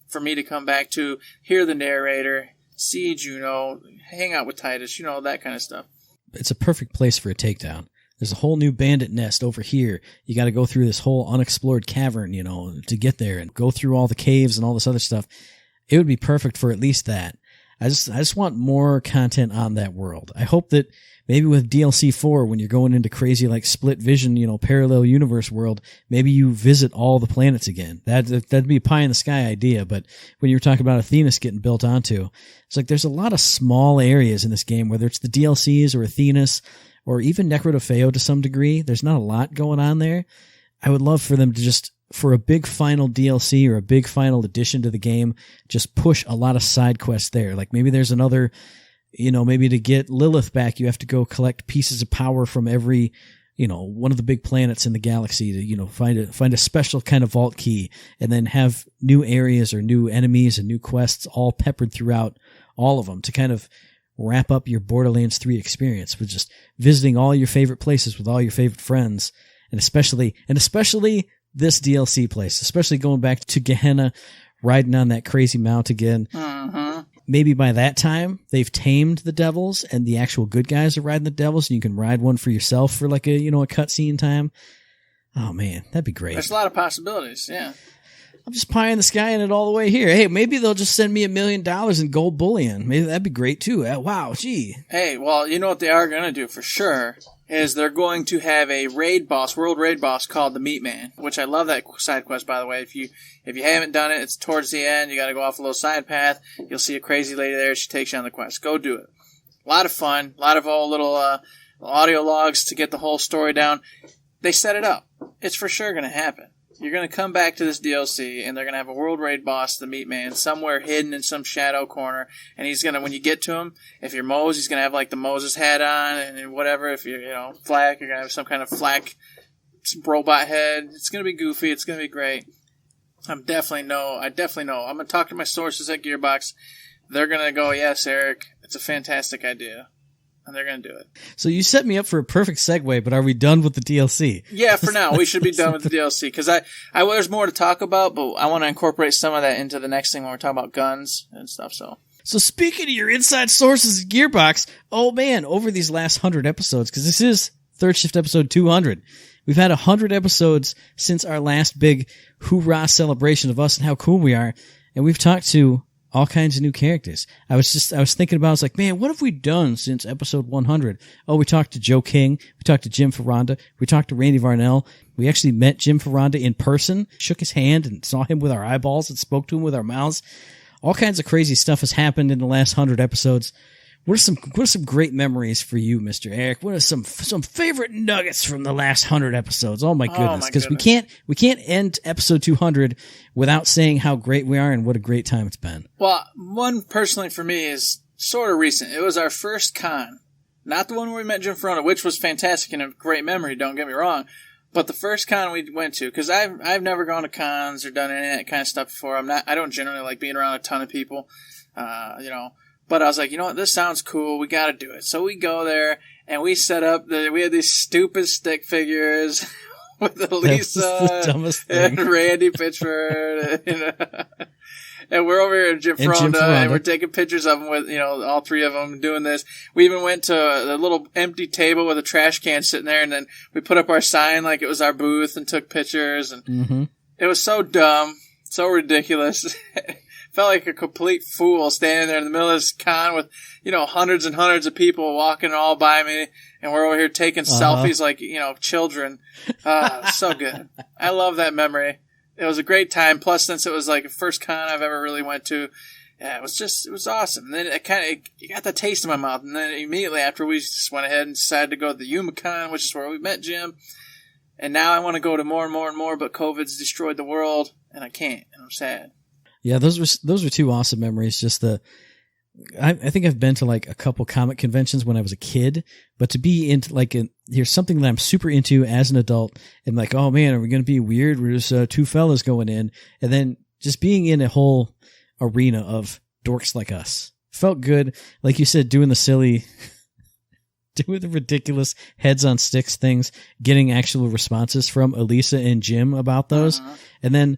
for me to come back to, hear the narrator, see Juno, hang out with Titus, that kind of stuff. It's a perfect place for a takedown. There's a whole new bandit nest over here. You got to go through this whole unexplored cavern, to get there and go through all the caves and all this other stuff. It would be perfect for at least that. I just want more content on that world. I hope that maybe with DLC 4, when you're going into crazy like split vision, parallel universe world, maybe you visit all the planets again. That'd be a pie in the sky idea. But when you were talking about Athena's getting built onto, it's like there's a lot of small areas in this game, whether it's the DLCs or Athena's, or even Necrotofeo to some degree. There's not a lot going on there. I would love for them to just, for a big final DLC or a big final addition to the game, just push a lot of side quests there. Like maybe there's another, maybe to get Lilith back, you have to go collect pieces of power from every, one of the big planets in the galaxy to, find a special kind of vault key, and then have new areas or new enemies and new quests all peppered throughout all of them to kind of wrap up your Borderlands 3 experience with just visiting all your favorite places with all your favorite friends, and especially this DLC place, especially going back to Gehenna, riding on that crazy mount again. Mm-hmm. Maybe by that time they've tamed the devils and the actual good guys are riding the devils, and you can ride one for yourself for like a cutscene time. Oh man, that'd be great. There's a lot of possibilities, yeah. I'm just pie in the sky in it all the way here. Hey, maybe they'll just send me $1 million in gold bullion. Maybe that'd be great too. Wow, gee. Hey, well, you know what they are going to do for sure is they're going to have a world raid boss called the Meat Man, which I love that side quest, by the way. If you haven't done it, it's towards the end. You got to go off a little side path. You'll see a crazy lady there. She takes you on the quest. Go do it. A lot of fun. A lot of old little audio logs to get the whole story down. They set it up. It's for sure going to happen. You're going to come back to this DLC, and they're going to have a world raid boss, the Meat Man, somewhere hidden in some shadow corner. And he's going to, when you get to him, if you're Mose, he's going to have like the Moses hat on, and whatever. If you're, Flak, you're going to have some kind of Flak robot head. It's going to be goofy. It's going to be great. I definitely know. I'm going to talk to my sources at Gearbox. They're going to go, yes, Eric, it's a fantastic idea. and they're going to do it. So you set me up for a perfect segue, but are we done with the DLC? Yeah, for now. We should be done with the DLC, because there's more to talk about, but I want to incorporate some of that into the next thing when we're talking about guns and stuff, So speaking of your inside sources at Gearbox, oh man, over these last 100 episodes, because this is Third Shift episode 200, we've had 100 episodes since our last big hoorah celebration of us and how cool we are, and we've talked to all kinds of new characters. I was thinking about, I was like, man, what have we done since episode 100? Oh, we talked to Joe King. We talked to Jim Ferranda. We talked to Randy Varnell. We actually met Jim Ferranda in person, shook his hand and saw him with our eyeballs and spoke to him with our mouths. All kinds of crazy stuff has happened in the last 100 episodes. What are some great memories for you, Mr. Eric? What are some favorite nuggets from the last 100 episodes? Oh my goodness. Because we can't end episode 200 without saying how great we are and what a great time it's been. Well, one personally for me is sort of recent. It was our first con. Not the one where we met Jim Ferranda, which was fantastic and a great memory, don't get me wrong. But the first con we went to, because I've never gone to cons or done any of that kind of stuff before. I don't generally like being around a ton of people, But I was like, you know what, this sounds cool. We got to do it. So we go there and we set up we had these stupid stick figures with Elisa and Randy Pitchford. And we're over here at Jim Ferranda and we're taking pictures of them with, all three of them doing this. We even went to the little empty table with a trash can sitting there, and then we put up our sign like it was our booth and took pictures. And It was so dumb, so ridiculous. Felt like a complete fool standing there in the middle of this con with, hundreds and hundreds of people walking all by me, and we're over here taking selfies like, children. So good. I love that memory. It was a great time. Plus, since it was like the first con I've ever really went to, yeah, it was awesome. And then it got the taste in my mouth. And then immediately after, we just went ahead and decided to go to the YumaCon, which is where we met Jim. And now I want to go to more and more and more, but COVID's destroyed the world, and I can't, and I'm sad. Yeah, those were two awesome memories. Just I think I've been to like a couple comic conventions when I was a kid, but to be into here's something that I'm super into as an adult, and like, oh man, are we going to be weird? We're just two fellas going in, and then just being in a whole arena of dorks like us felt good. Like you said, doing the ridiculous heads on sticks things, getting actual responses from Elisa and Jim about those, and then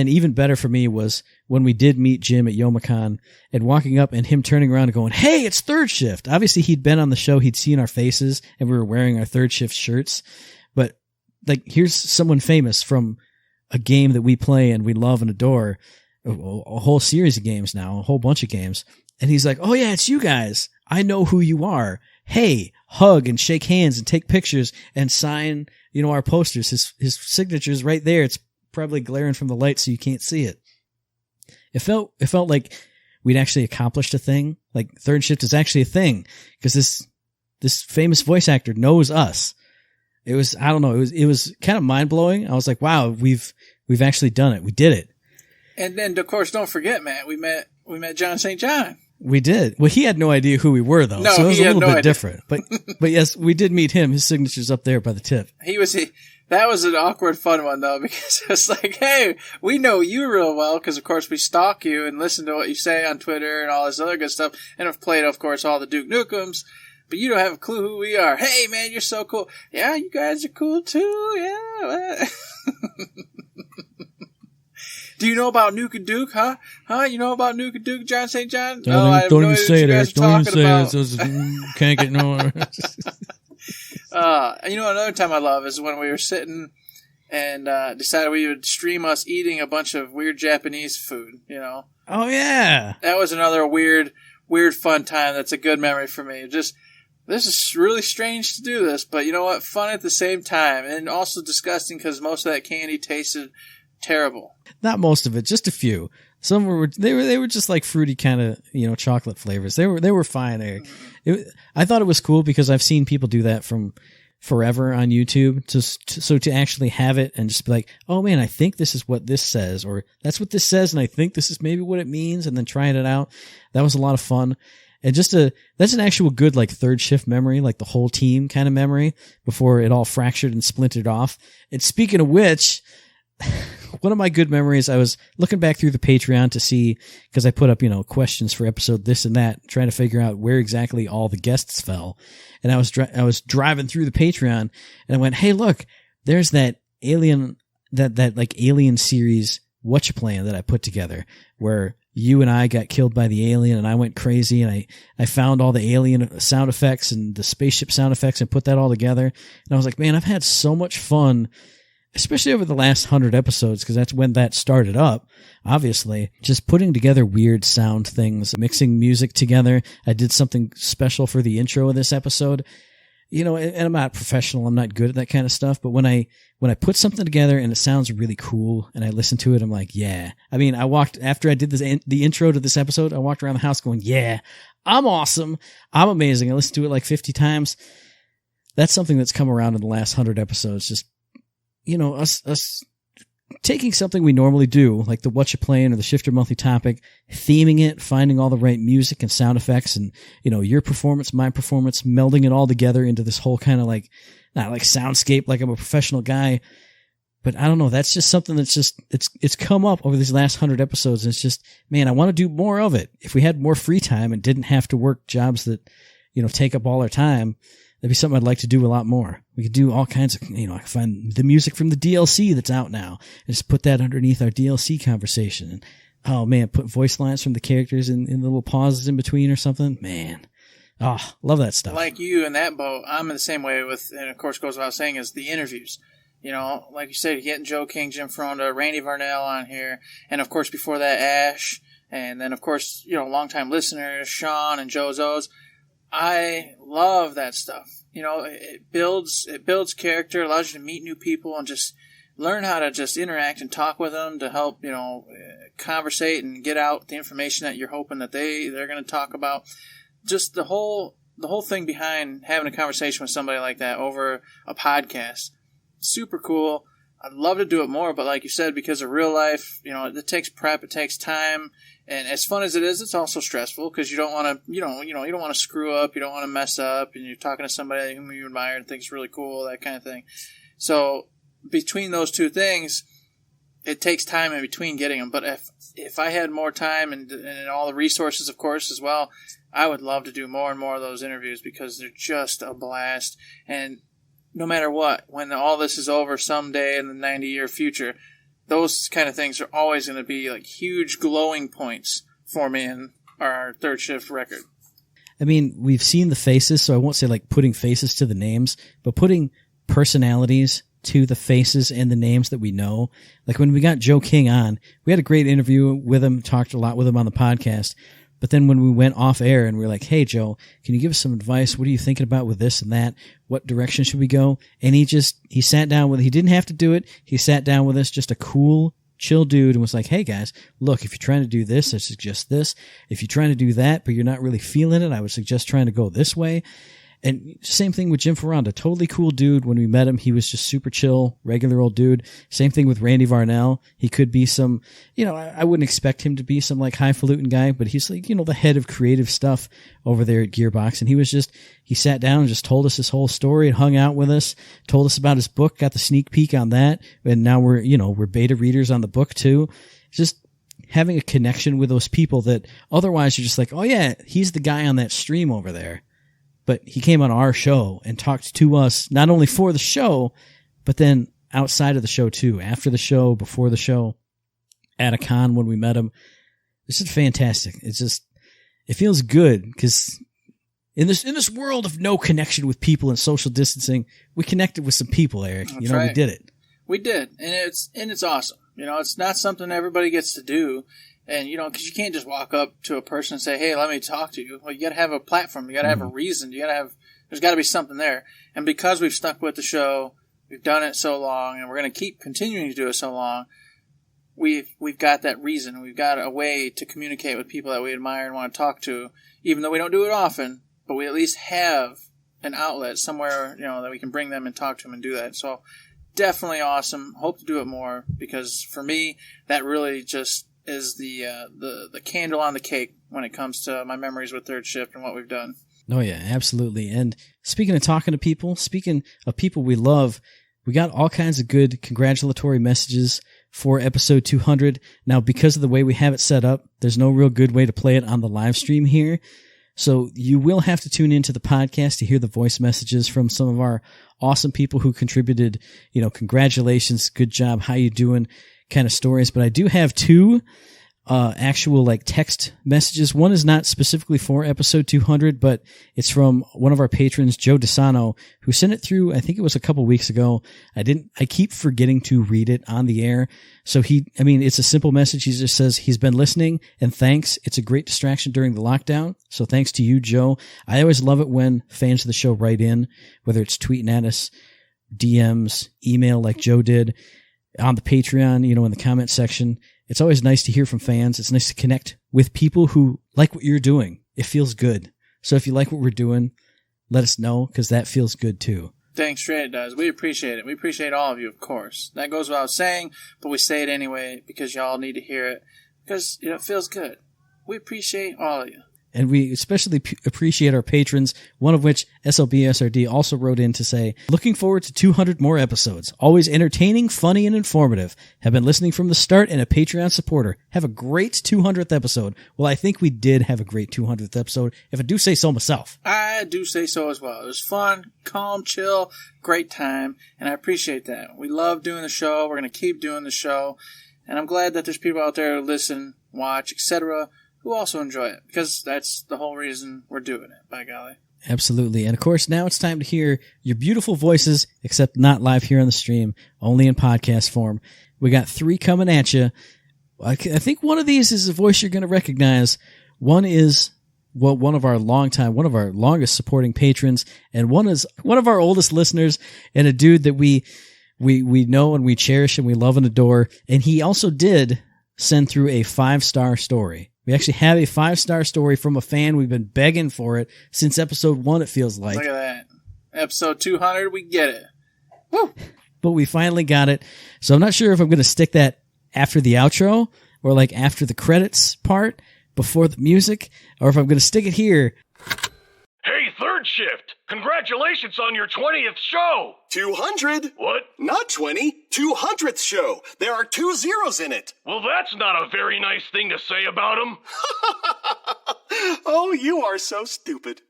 even better for me was when we did meet Jim at YomaCon and walking up and him turning around and going, hey, it's Third Shift. Obviously, he'd been on the show. He'd seen our faces and we were wearing our Third Shift shirts. But like, here's someone famous from a game that we play and we love and adore, a whole series of games now, a whole bunch of games. And he's like, oh yeah, it's you guys. I know who you are. Hey, hug and shake hands and take pictures and sign, our posters. His signature's right there. It's probably glaring from the light so you can't see it. It felt like we'd actually accomplished a thing. Like Third Shift is actually a thing because this famous voice actor knows us. It was, I don't know, it was kind of mind blowing. I was like, wow, we've actually done it. We did it. And then of course, don't forget, Matt, we met John St. John. We did. Well, he had no idea who we were though. No, so it was a little bit idea. Different. But yes, we did meet him. His signature's up there by the tip. That was an awkward, fun one, though, because it's like, hey, we know you real well, because, of course, we stalk you and listen to what you say on Twitter and all this other good stuff, and have played, of course, all the Duke Nukem's, but you don't have a clue who we are. Hey, man, you're so cool. Yeah, you guys are cool, too. Yeah. Do you know about Nuke and Duke, huh? You know about Nuke and Duke, John St. John? No, I have no idea what you guys are talking about. Can't get no... Another time I love is when we were sitting and decided we would stream us eating a bunch of weird Japanese food, Oh, yeah. That was another weird, fun time. That's a good memory for me. This is really strange to do this, but you know what? Fun at the same time, and also disgusting because most of that candy tasted terrible. Not most of it, just a few. Some were just like fruity kind of, chocolate flavors. They were fine. I thought it was cool because I've seen people do that from forever on YouTube. So to actually have it and just be like, oh man, I think this is what this says, or that's what this says, and I think this is maybe what it means, and then trying it out. That was a lot of fun. And that's an actual good like Third Shift memory, like the whole team kind of memory before it all fractured and splintered off. And speaking of which, one of my good memories, I was looking back through the Patreon to see, because I put up, questions for episode this and that, trying to figure out where exactly all the guests fell. And I was driving through the Patreon, and I went, hey, look, there's that alien, that like alien series Whatcha-Plan that I put together, where you and I got killed by the alien and I went crazy, and I found all the alien sound effects and the spaceship sound effects and put that all together. And I was like, man, I've had so much fun, especially over the last 100 episodes, because that's when that started up, obviously, just putting together weird sound things, mixing music together. I did something special for the intro of this episode. And I'm not professional, I'm not good at that kind of stuff, but when I put something together and it sounds really cool and I listen to it, I'm like, yeah. I mean, after I did the intro to this episode, I walked around the house going, yeah, I'm awesome. I'm amazing. I listened to it like 50 times. That's something that's come around in the last 100 episodes. Just, us taking something we normally do, like the Whatcha-Plan or the Shifter Monthly Topic, theming it, finding all the right music and sound effects, and, your performance, my performance, melding it all together into this whole kind of like, not like soundscape, like I'm a professional guy, but I don't know, that's just something that's just, it's come up over these last 100 episodes, and it's just, man, I want to do more of it. If we had more free time and didn't have to work jobs that, take up all our time, that'd be something I'd like to do a lot more. We could do all kinds of, I could find the music from the DLC that's out now and just put that underneath our DLC conversation. And, oh man, put voice lines from the characters in little pauses in between or something. Man. Oh, love that stuff. Like you in that boat, I'm in the same way with, and of course goes without saying, is the interviews. Like you said, getting Joe King, Jim Fronda, Randy Varnell on here, and of course before that, Ash, and then of course, longtime listeners, Sean and Joe Zoes. I love that stuff. It builds character, allows you to meet new people and just learn how to just interact and talk with them to help, conversate and get out the information that you're hoping that they're going to talk about. Just the whole thing behind having a conversation with somebody like that over a podcast. Super cool. I'd love to do it more, but like you said, because of real life, it takes prep, it takes time. And as fun as it is, it's also stressful because you don't want to, you don't want to screw up, you don't want to mess up, and you're talking to somebody whom you admire and think is really cool, that kind of thing. So between those two things, it takes time in between getting them. But if I had more time and all the resources, of course, as well, I would love to do more and more of those interviews because they're just a blast. And no matter what, when all this is over someday in the 90-year future, those kind of things are always going to be like huge glowing points for me in our third shift record. I mean, we've seen the faces, so I won't say like putting faces to the names, but putting personalities to the faces and the names that we know. Like when we got Joe King on, we had a great interview with him, talked a lot with him on the podcast. But then when we went off air and we were like, hey, Joe, can you give us some advice? What are you thinking about with this and that? What direction should we go? And he sat down with, he didn't have to do it. He sat down with us, just a cool, chill dude, and was like, hey guys, look, if you're trying to do this, I suggest this. If you're trying to do that, but you're not really feeling it, I would suggest trying to go this way. And same thing with Jim Ferranda, totally cool dude. When we met him, he was just super chill, regular old dude. Same thing with Randy Varnell. He could be some, I wouldn't expect him to be some like highfalutin guy, but he's like, the head of creative stuff over there at Gearbox. And he sat down and just told us his whole story and hung out with us, told us about his book, got the sneak peek on that. And now we're beta readers on the book too. Just having a connection with those people that otherwise you're just like, oh yeah, he's the guy on that stream over there. But he came on our show and talked to us, not only for the show, but then outside of the show too, after the show, before the show, at a con when we met him. This is fantastic. It feels good because in this world of no connection with people and social distancing, we connected with some people, Eric. That's right. We did it. We did, and it's awesome. It's not something everybody gets to do. And, because you can't just walk up to a person and say, hey, let me talk to you. Well, you got to have a platform. You got to have a reason. There's got to be something there. And because we've stuck with the show, we've done it so long, and we're going to keep continuing to do it so long, we've got that reason. We've got a way to communicate with people that we admire and want to talk to, even though we don't do it often, but we at least have an outlet somewhere, that we can bring them and talk to them and do that. So definitely awesome. Hope to do it more because for me, that really just is the candle on the cake when it comes to my memories with Third Shift and what we've done. Oh yeah, absolutely. And speaking of talking to people, speaking of people we love, We got all kinds of good congratulatory messages for episode 200. Now, because of the way we have it set up, there's no real good way to play it on the live stream here. So you will have to tune into the podcast to hear the voice messages from some of our awesome people who contributed, congratulations, good job, how you doing kind of stories. But I do have two actual like text messages. One is not specifically for episode 200, but it's from one of our patrons, Joe DeSano, who sent it through, I think it was a couple weeks ago. I keep forgetting to read it on the air. So it's a simple message. He just says he's been listening and thanks. It's a great distraction during the lockdown. So thanks to you, Joe. I always love it when fans of the show write in, whether it's tweeting at us, DMs, email like Joe did, on the Patreon, in the comment section. It's always nice to hear from fans. It's nice to connect with people who like what you're doing. It feels good. So if you like what we're doing, let us know, because that feels good too. Dang straight it does. We appreciate it. We appreciate all of you, of course. That goes without saying, but we say it anyway because y'all need to hear it, because it feels good. We appreciate all of you. And we especially appreciate our patrons, one of which, SLBSRD, also wrote in to say, looking forward to 200 more episodes. Always entertaining, funny, and informative. Have been listening from the start and a Patreon supporter. Have a great 200th episode. Well, I think we did have a great 200th episode, if I do say so myself. I do say so as well. It was fun, calm, chill, great time, and I appreciate that. We love doing the show. We're going to keep doing the show. And I'm glad that there's people out there who listen, watch, etc., who also enjoy it, because that's the whole reason we're doing it, by golly. Absolutely. And of course, now it's time to hear your beautiful voices, except not live here on the stream, only in podcast form. We got 3 coming at you. I think one of these is a voice you're going to recognize. One is one of our longest supporting patrons, and one is one of our oldest listeners, and a dude that we know and we cherish and we love and adore. And he also did send through a 5-star story. We actually have a 5-star story from a fan. We've been begging for it since episode 1, it feels like. Look at that. Episode 200, we get it. Woo! But we finally got it. So I'm not sure if I'm going to stick that after the outro or like after the credits part before the music, or if I'm going to stick it here. Hey, Third Shift! Congratulations on your 20th show! 200? What? Not 20. 200th show. There are 2 zeros in it. Well, that's not a very nice thing to say about him. Oh, you are so stupid.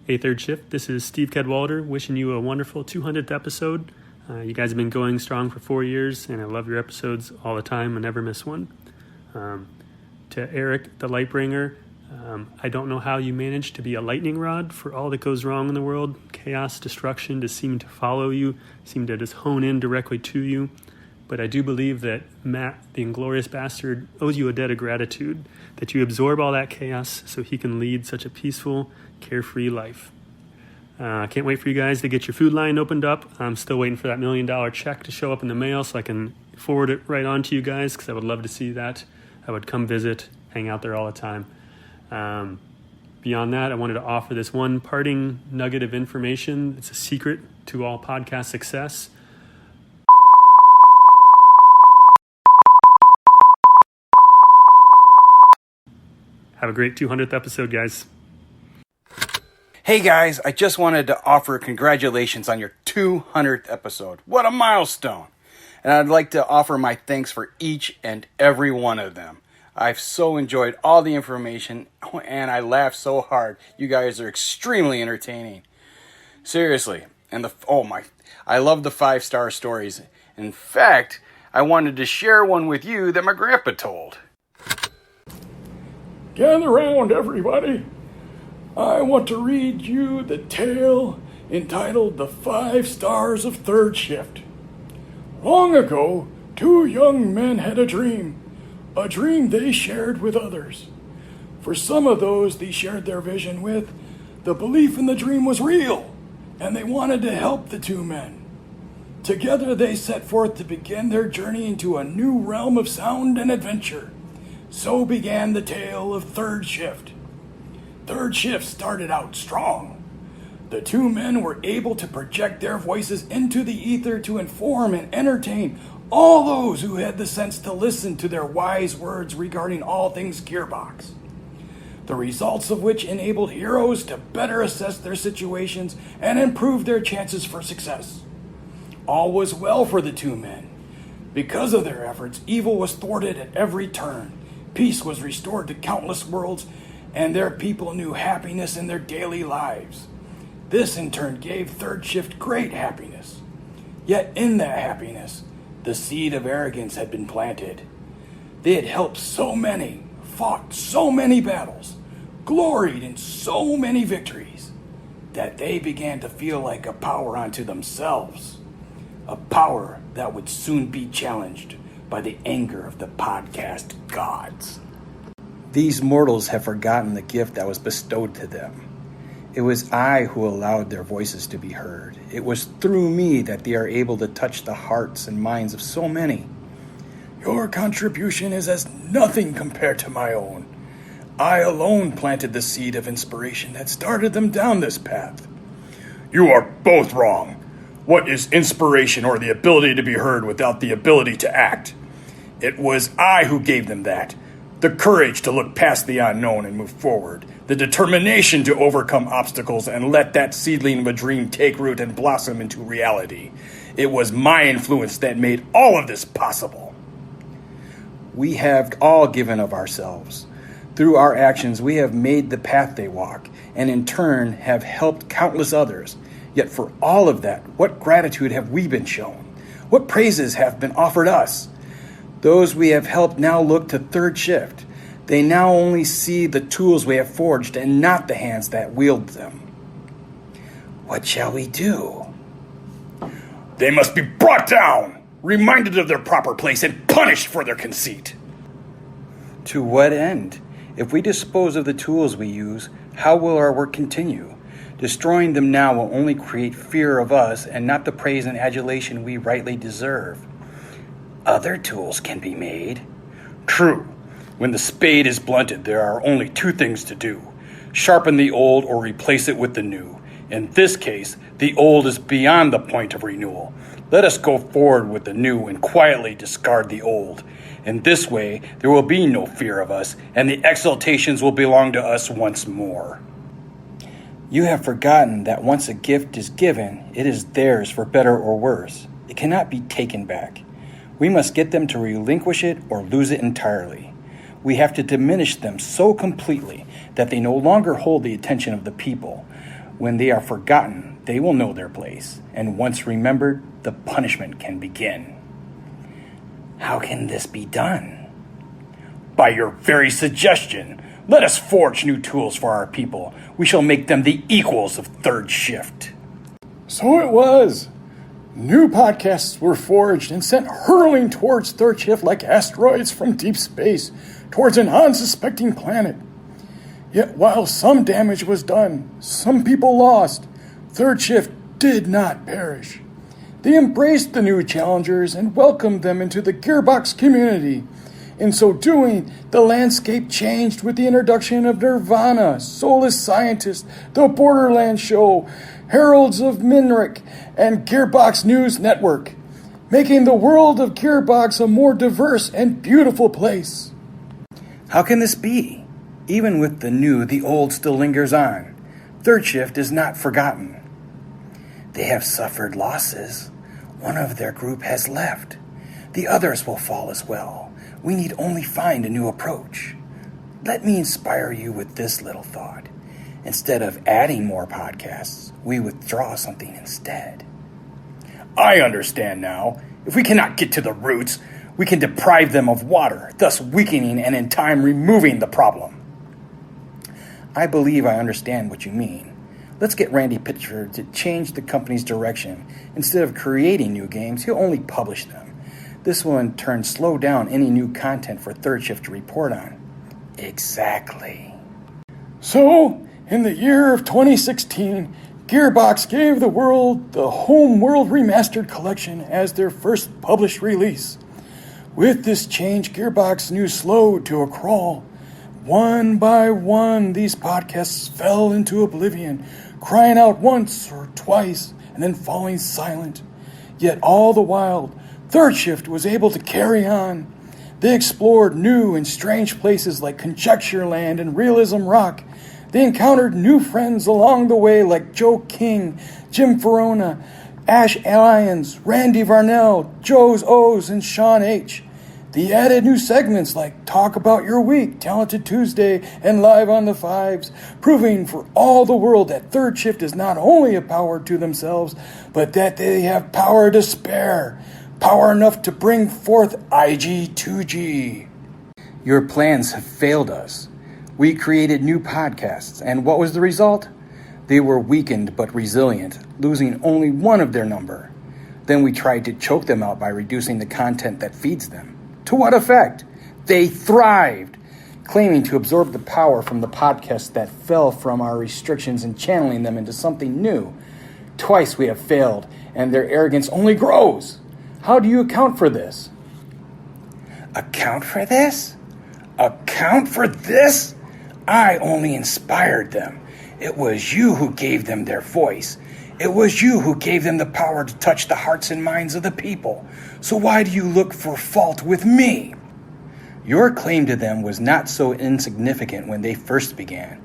Hey, Third Shift. This is Steve Cadwalder wishing you a wonderful 200th episode. You guys have been going strong for 4 years, and I love your episodes all the time and never miss one. To Eric, the Lightbringer, I don't know how you manage to be a lightning rod for all that goes wrong in the world. Chaos, destruction just seem to follow you, seem to just hone in directly to you. But I do believe that Matt, the Inglorious Bastard, owes you a debt of gratitude, that you absorb all that chaos so he can lead such a peaceful, carefree life. I can't wait for you guys to get your food line opened up. I'm still waiting for that $1 million check to show up in the mail so I can forward it right on to you guys, because I would love to see that. I would come visit, hang out there all the time. Beyond that, I wanted to offer this one parting nugget of information. It's a secret to all podcast success. Have a great 200th episode, guys. Hey guys, I just wanted to offer congratulations on your 200th episode. What a milestone! And I'd like to offer my thanks for each and every one of them. I've so enjoyed all the information, and I laughed so hard. You guys are extremely entertaining. Seriously. And I love the 5-star stories. In fact, I wanted to share one with you that my grandpa told. Gather round, everybody. I want to read you the tale entitled The 5 Stars of Third Shift. Long ago, 2 young men had a dream they shared with others. For some of those they shared their vision with, the belief in the dream was real, and they wanted to help the 2 men. Together they set forth to begin their journey into a new realm of sound and adventure. So began the tale of Third Shift. Third Shift started out strong. The 2 men were able to project their voices into the ether to inform and entertain all those who had the sense to listen to their wise words regarding all things Gearbox. The results of which enabled heroes to better assess their situations and improve their chances for success. all was well for the two men. Because of their efforts, evil was thwarted at every turn. Peace was restored to countless worlds, and their people knew happiness in their daily lives. This in turn gave Third Shift great happiness. Yet in that happiness, the seed of arrogance had been planted. They had helped so many, fought so many battles, gloried in so many victories, that they began to feel like a power unto themselves. A power that would soon be challenged by the anger of the podcast gods. These mortals have forgotten the gift that was bestowed to them. It was I who allowed their voices to be heard. It was through me that they are able to touch the hearts and minds of so many. Your contribution is as nothing compared to my own. I alone planted the seed of inspiration that started them down this path. You are both wrong. What is inspiration or the ability to be heard without the ability to act? It was I who gave them that. The courage to look past the unknown and move forward. The determination to overcome obstacles and let that seedling of a dream take root and blossom into reality. It was my influence that made all of this possible. We have all given of ourselves. Through our actions, we have made the path they walk, and in turn have helped countless others. Yet for all of that, what gratitude have we been shown? What praises have been offered us? Those we have helped now look to Third Shift. They now only see the tools we have forged and not the hands that wield them. What shall we do? They must be brought down, reminded of their proper place, and punished for their conceit. To what end? If we dispose of the tools we use, how will our work continue? Destroying them now will only create fear of us and not the praise and adulation we rightly deserve. Other tools can be made. True. When the spade is blunted, there are only two things to do. Sharpen the old or replace it with the new. In this case, the old is beyond the point of renewal. Let us go forward with the new and quietly discard the old. In this way, there will be no fear of us, and the exaltations will belong to us once more. You have forgotten that once a gift is given, it is theirs for better or worse. It cannot be taken back. We must get them to relinquish it or lose it entirely. We have to diminish them so completely that they no longer hold the attention of the people. When they are forgotten, they will know their place, and once remembered, the punishment can begin. How can this be done? By your very suggestion. Let us forge new tools for our people. We shall make them the equals of Third Shift. So it was. New podcasts were forged and sent hurling towards Third Shift like asteroids from deep space, towards an unsuspecting planet. Yet while some damage was done, some people lost, Third Shift did not perish. They embraced the new challengers and welcomed them into the Gearbox community. In so doing, the landscape changed with the introduction of Nirvana, Soulless Scientist, The Borderlands Show, Heralds of Minrick, and Gearbox News Network, making the world of Gearbox a more diverse and beautiful place. How can this be? Even with the new, the old still lingers on. Third Shift is not forgotten. They have suffered losses. One of their group has left. The others will fall as well. We need only find a new approach. Let me inspire you with this little thought. Instead of adding more podcasts, we withdraw something instead. I understand now. If we cannot get to the roots, we can deprive them of water, thus weakening and in time removing the problem. I believe I understand what you mean. Let's get Randy Pitcher to change the company's direction. Instead of creating new games, he'll only publish them. This will in turn slow down any new content for Third Shift to report on. Exactly. So, in the year of 2016, Gearbox gave the world the Homeworld Remastered Collection as their first published release. With this change, Gearbox knew slowed to a crawl. One by one, these podcasts fell into oblivion, crying out once or twice and then falling silent. Yet all the while, Third Shift was able to carry on. They explored new and strange places like Conjecture Land and Realism Rock. They encountered new friends along the way like Joe King, Jim Ferrona, Ash Lyons, Randy Varnell, Joe's O's, and Sean H. The added new segments like Talk About Your Week, Talented Tuesday, and Live on the Fives, proving for all the world that Third Shift is not only a power to themselves, but that they have power to spare, power enough to bring forth IG2G. Your plans have failed us. We created new podcasts, and what was the result? They were weakened but resilient, losing only one of their number. Then we tried to choke them out by reducing the content that feeds them. To what effect? They thrived, claiming to absorb the power from the podcasts that fell from our restrictions and channeling them into something new. Twice we have failed, and their arrogance only grows. How do you account for this? Account for this? Account for this? I only inspired them. It was you who gave them their voice. It was you who gave them the power to touch the hearts and minds of the people. So why do you look for fault with me? Your claim to them was not so insignificant when they first began.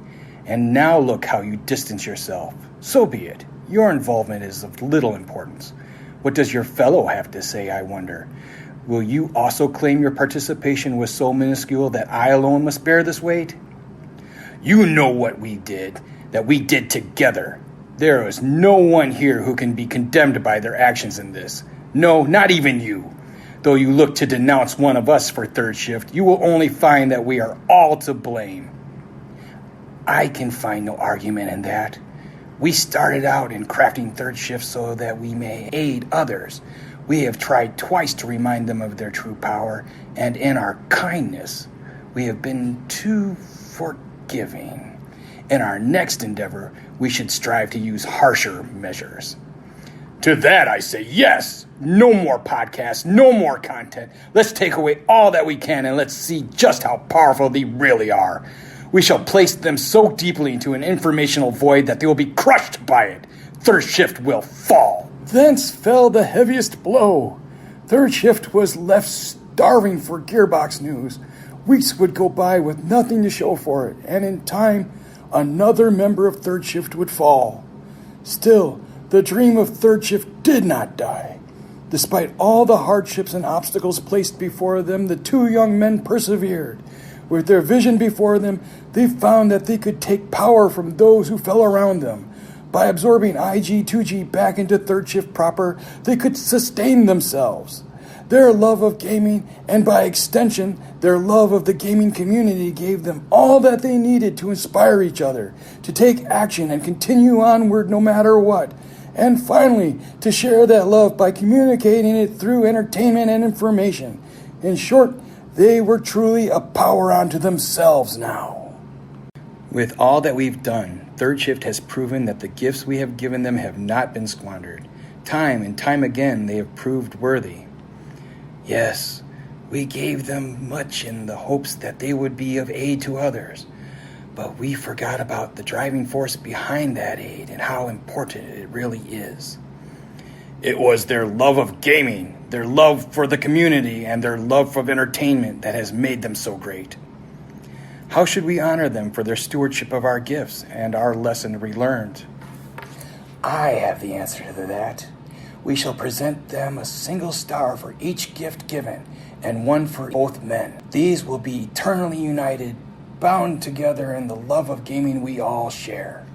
And now look how you distance yourself. So be it. Your involvement is of little importance. What does your fellow have to say, I wonder? Will you also claim your participation was so minuscule that I alone must bear this weight? You know what we did, that we did together. There is no one here who can be condemned by their actions in this. No, not even you. Though you look to denounce one of us for Third Shift, you will only find that we are all to blame. I can find no argument in that. We started out in crafting Third Shift so that we may aid others. We have tried twice to remind them of their true power, and in our kindness, we have been too forgiving. In our next endeavor, we should strive to use harsher measures. To that I say yes. No more podcasts, no more content. Let's take away all that we can and let's see just how powerful they really are. We shall place them so deeply into an informational void that they will be crushed by it. Third Shift will fall. Thence fell the heaviest blow. Third Shift was left starving for Gearbox news. Weeks would go by with nothing to show for it, and in time, another member of Third Shift would fall. Still, the dream of Third Shift did not die. Despite all the hardships and obstacles placed before them, the two young men persevered. With their vision before them, they found that they could take power from those who fell around them. By absorbing IG2G back into Third Shift proper, they could sustain themselves. Their love of gaming, and by extension, their love of the gaming community gave them all that they needed to inspire each other, to take action and continue onward no matter what. And finally, to share that love by communicating it through entertainment and information. In short, they were truly a power unto themselves now. With all that we've done, Third Shift has proven that the gifts we have given them have not been squandered. Time and time again, they have proved worthy. Yes, we gave them much in the hopes that they would be of aid to others. But we forgot about the driving force behind that aid and how important it really is. It was their love of gaming, their love for the community, and their love of entertainment that has made them so great. How should we honor them for their stewardship of our gifts and our lesson relearned? I have the answer to that. We shall present them a single star for each gift given, and one for both men. These will be eternally united, bound together in the love of gaming we all share.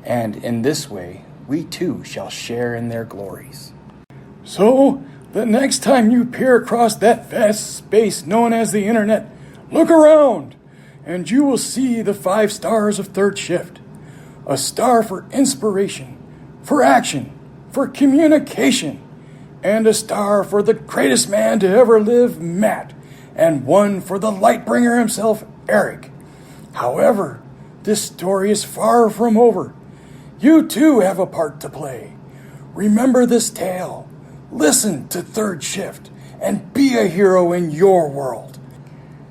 And in this way, we too shall share in their glories. So, the next time you peer across that vast space known as the internet, look around, and you will see the 5 stars of Third Shift. A star for inspiration, for action, for communication, and a star for the greatest man to ever live, Matt, and one for the Lightbringer himself, Eric. However, this story is far from over. You too have a part to play. Remember this tale, listen to Third Shift, and be a hero in your world.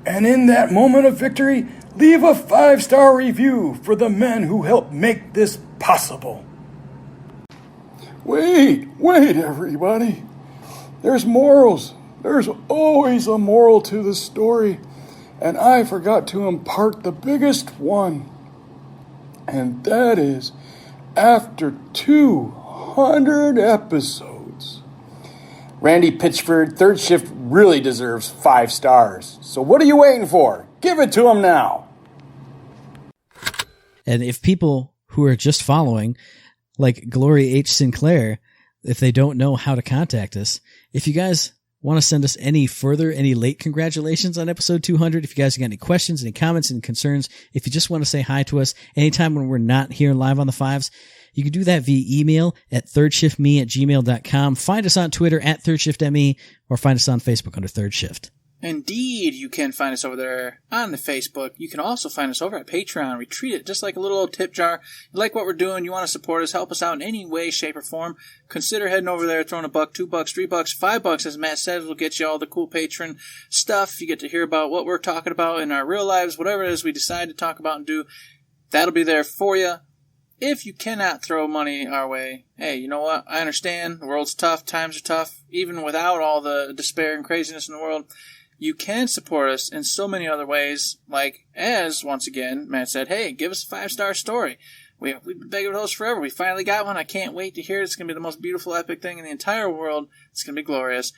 And in that moment of victory, leave a 5-star review for the men who helped make this possible. Wait, everybody. There's morals. There's always a moral to the story. And I forgot to impart the biggest one. And that is, after 200 200 episodes. Randy Pitchford, Third Shift really deserves 5 stars. So what are you waiting for? Give it to him now. And if people who are just following, like Gloria H. Sinclair, if they don't know how to contact us, if you guys want to send us any late congratulations on episode 200, if you guys got any questions, any comments, and concerns, if you just want to say hi to us anytime when we're not here live on the fives, you can do that via email at thirdshiftme@gmail.com. Find us on Twitter at ThirdShiftME, or find us on Facebook under Third Shift. Indeed, you can find us over there on the Facebook. You can also find us over at Patreon. We treat it just like a little old tip jar. You like what we're doing, you want to support us, help us out in any way, shape, or form, consider heading over there, throwing $1, $2, $3, $5, as Matt says, will get you all the cool patron stuff. You get to hear about what we're talking about in our real lives, whatever it is we decide to talk about and do. That'll be there for you. If you cannot throw money our way, hey, you know what? I understand. The world's tough. Times are tough. Even without all the despair and craziness in the world, you can support us in so many other ways, like, as, once again, Matt said, hey, give us a 5-star story. We've been begging for those forever. We finally got one. I can't wait to hear it. It's going to be the most beautiful, epic thing in the entire world. It's going to be glorious.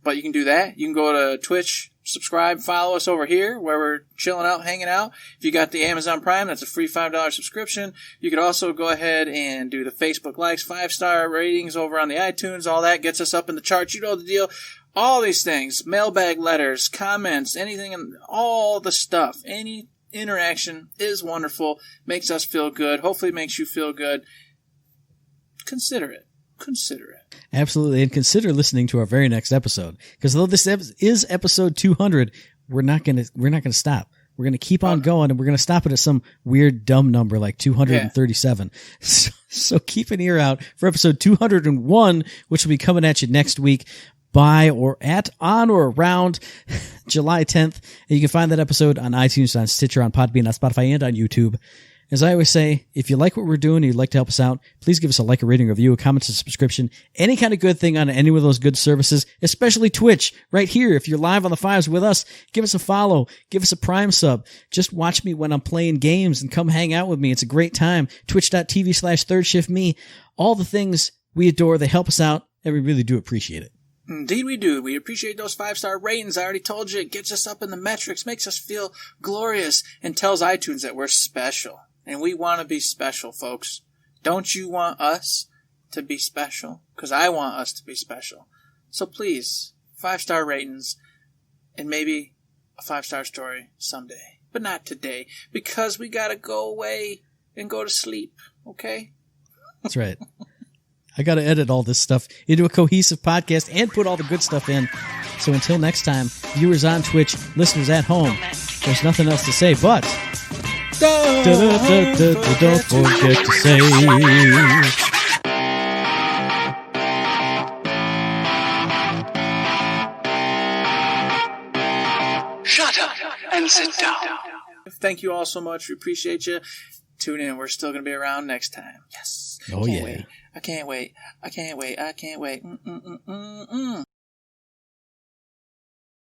But you can do that. You can go to Twitch, subscribe, follow us over here, where we're chilling out, hanging out. If you got the Amazon Prime, that's a free $5 subscription. You could also go ahead and do the Facebook likes, 5-star ratings over on the iTunes. All that gets us up in the charts. You know the deal. All these things, mailbag letters, comments, anything, and all the stuff, any interaction is wonderful, makes us feel good, hopefully makes you feel good. Consider it. Absolutely, and consider listening to our very next episode, because though this is episode 200, we're not gonna stop. We're gonna keep on going, and we're gonna stop it at some weird dumb number like 237. Yeah. So keep an ear out for episode 201, which will be coming at you next week. By or at, on or around July 10th. And you can find that episode on iTunes, on Stitcher, on Podbean, on Spotify, and on YouTube. As I always say, if you like what we're doing and you'd like to help us out, please give us a like, a rating, a review, a comment, a subscription, any kind of good thing on any of those good services, especially Twitch, right here. If you're live on the fives with us, give us a follow, give us a Prime sub. Just watch me when I'm playing games and come hang out with me. It's a great time. Twitch.tv/ThirdShiftMe. All the things we adore, they help us out, and we really do appreciate it. Indeed we do. We appreciate those 5-star ratings. I already told you, it gets us up in the metrics, makes us feel glorious, and tells iTunes that we're special. And we want to be special, folks. Don't you want us to be special? Because I want us to be special. So please, 5-star ratings, and maybe a 5-star story someday. But not today, because we gotta go away and go to sleep, okay? That's right. I got to edit all this stuff into a cohesive podcast and put all the good stuff in. So until next time, viewers on Twitch, listeners at home, there's nothing else to say but... Don't forget to say... Shut up and sit down. Thank you all so much. We appreciate you. Tune in. We're still going to be around next time. Yes. Oh, yeah. Wait. I can't wait.